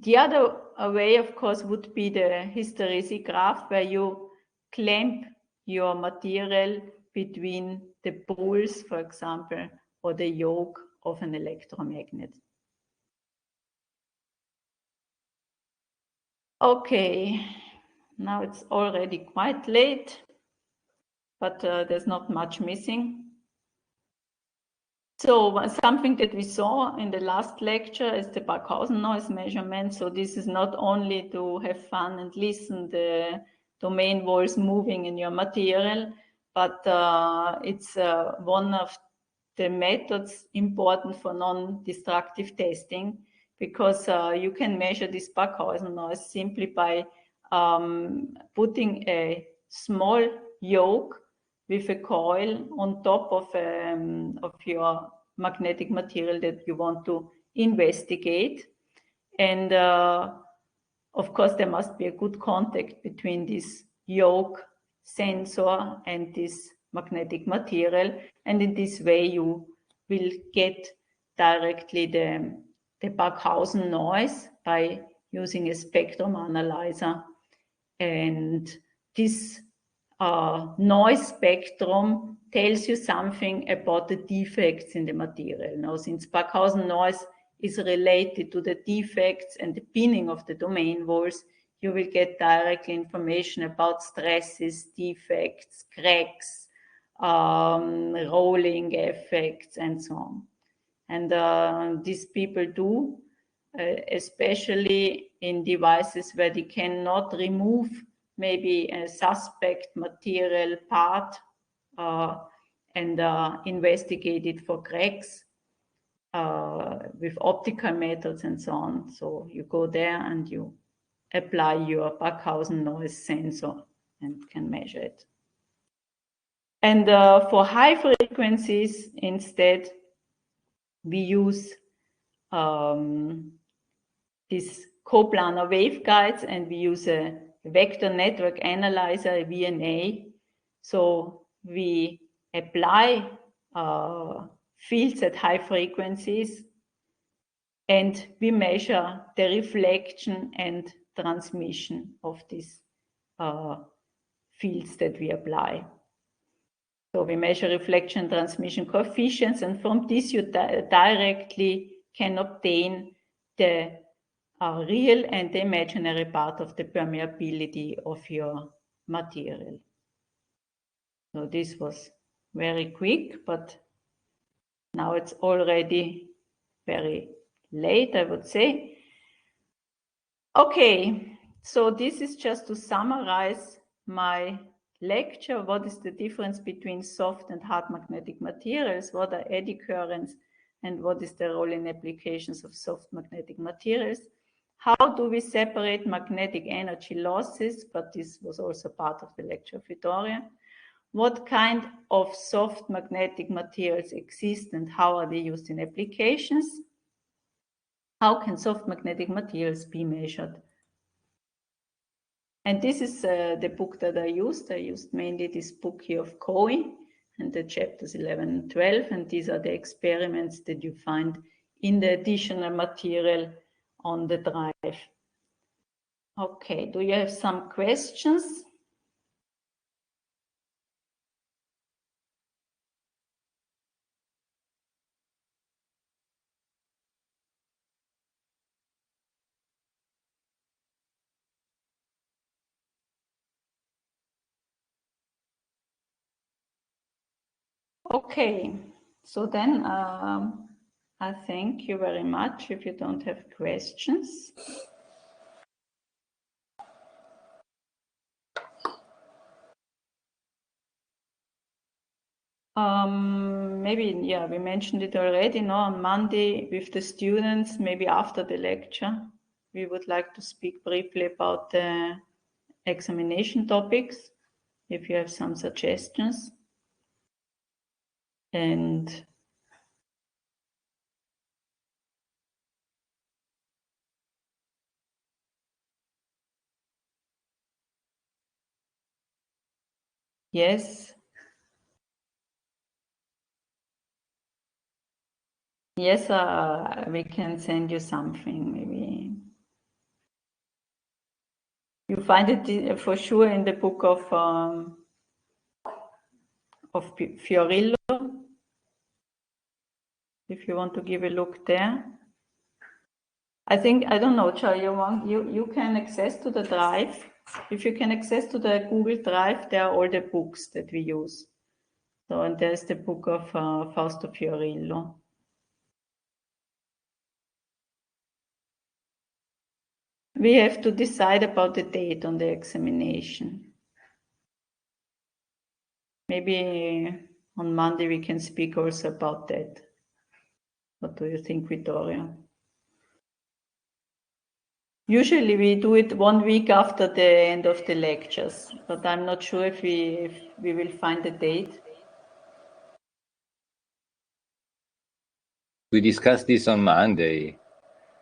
the other way, of course, would be the hysteresis graph, where you clamp your material between the poles, for example, or the yoke of an electromagnet. Okay, now it's already quite late, but there's not much missing. So something that we saw in the last lecture is the Barkhausen noise measurement. So this is not only to have fun and listen the domain walls moving in your material, but it's one of the methods important for non-destructive testing, because you can measure this Barkhausen noise simply by putting a small yoke with a coil on top of your magnetic material that you want to investigate. And of course, there must be a good contact between this yoke sensor and this magnetic material. And in this way, you will get directly the Barkhausen noise by using a spectrum analyzer. And this noise spectrum tells you something about the defects in the material. Now, since Barkhausen noise is related to the defects and the pinning of the domain walls, you will get direct information about stresses, defects, cracks, rolling effects, and so on. And these people do, especially in devices where they cannot remove maybe a suspect material part and investigate it for cracks with optical methods and so on. So you go there and you apply your Barkhausen noise sensor and can measure it. And for high frequencies, instead, we use these coplanar waveguides, and we use a vector network analyzer, a VNA. So we apply fields at high frequencies, and we measure the reflection and transmission of these fields that we apply. So we measure reflection transmission coefficients, and from this you directly can obtain the real and the imaginary part of the permeability of your material. So this was very quick, but now it's already very late, I would say. Okay, so this is just to summarize my lecture. What is the difference between soft and hard magnetic materials? What are eddy currents and what is the role in applications of soft magnetic materials. How do we separate magnetic energy losses? But this was also part of the lecture of Vittoria. What kind of soft magnetic materials exist and how are they used in applications? How can soft magnetic materials be measured? And this is the book that I used. I used mainly this book here of Coe and the chapters 11 and 12. And these are the experiments that you find in the additional material on the drive. Okay, do you have some questions? Okay, so then I thank you very much if you don't have questions. Maybe, yeah, we mentioned it already, no? On Monday with the students, maybe after the lecture, we would like to speak briefly about the examination topics, if you have some suggestions. And yes. Yes, we can send you something, maybe. You find it for sure in the book of Fiorillo, if you want to give a look there. I think, I don't know, Charlie, you can access to the drive. If you can access to the Google Drive, there are all the books that we use. So, and there's the book of Fausto Fiorillo. We have to decide about the date on the examination. Maybe on Monday we can speak also about that. What do you think, Vittoria? Usually we do it 1 week after the end of the lectures, but I'm not sure if we will find a date. We discussed this on Monday.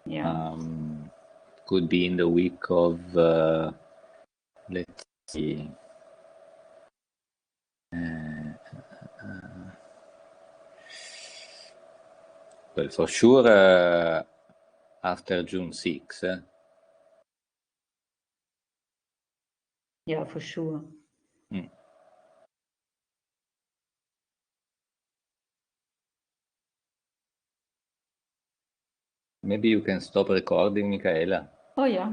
Yeah. Could be in the week of, let's see. Well, for sure, after June 6. Yeah, for sure. Maybe you can stop recording, Michaela. Oh, yeah.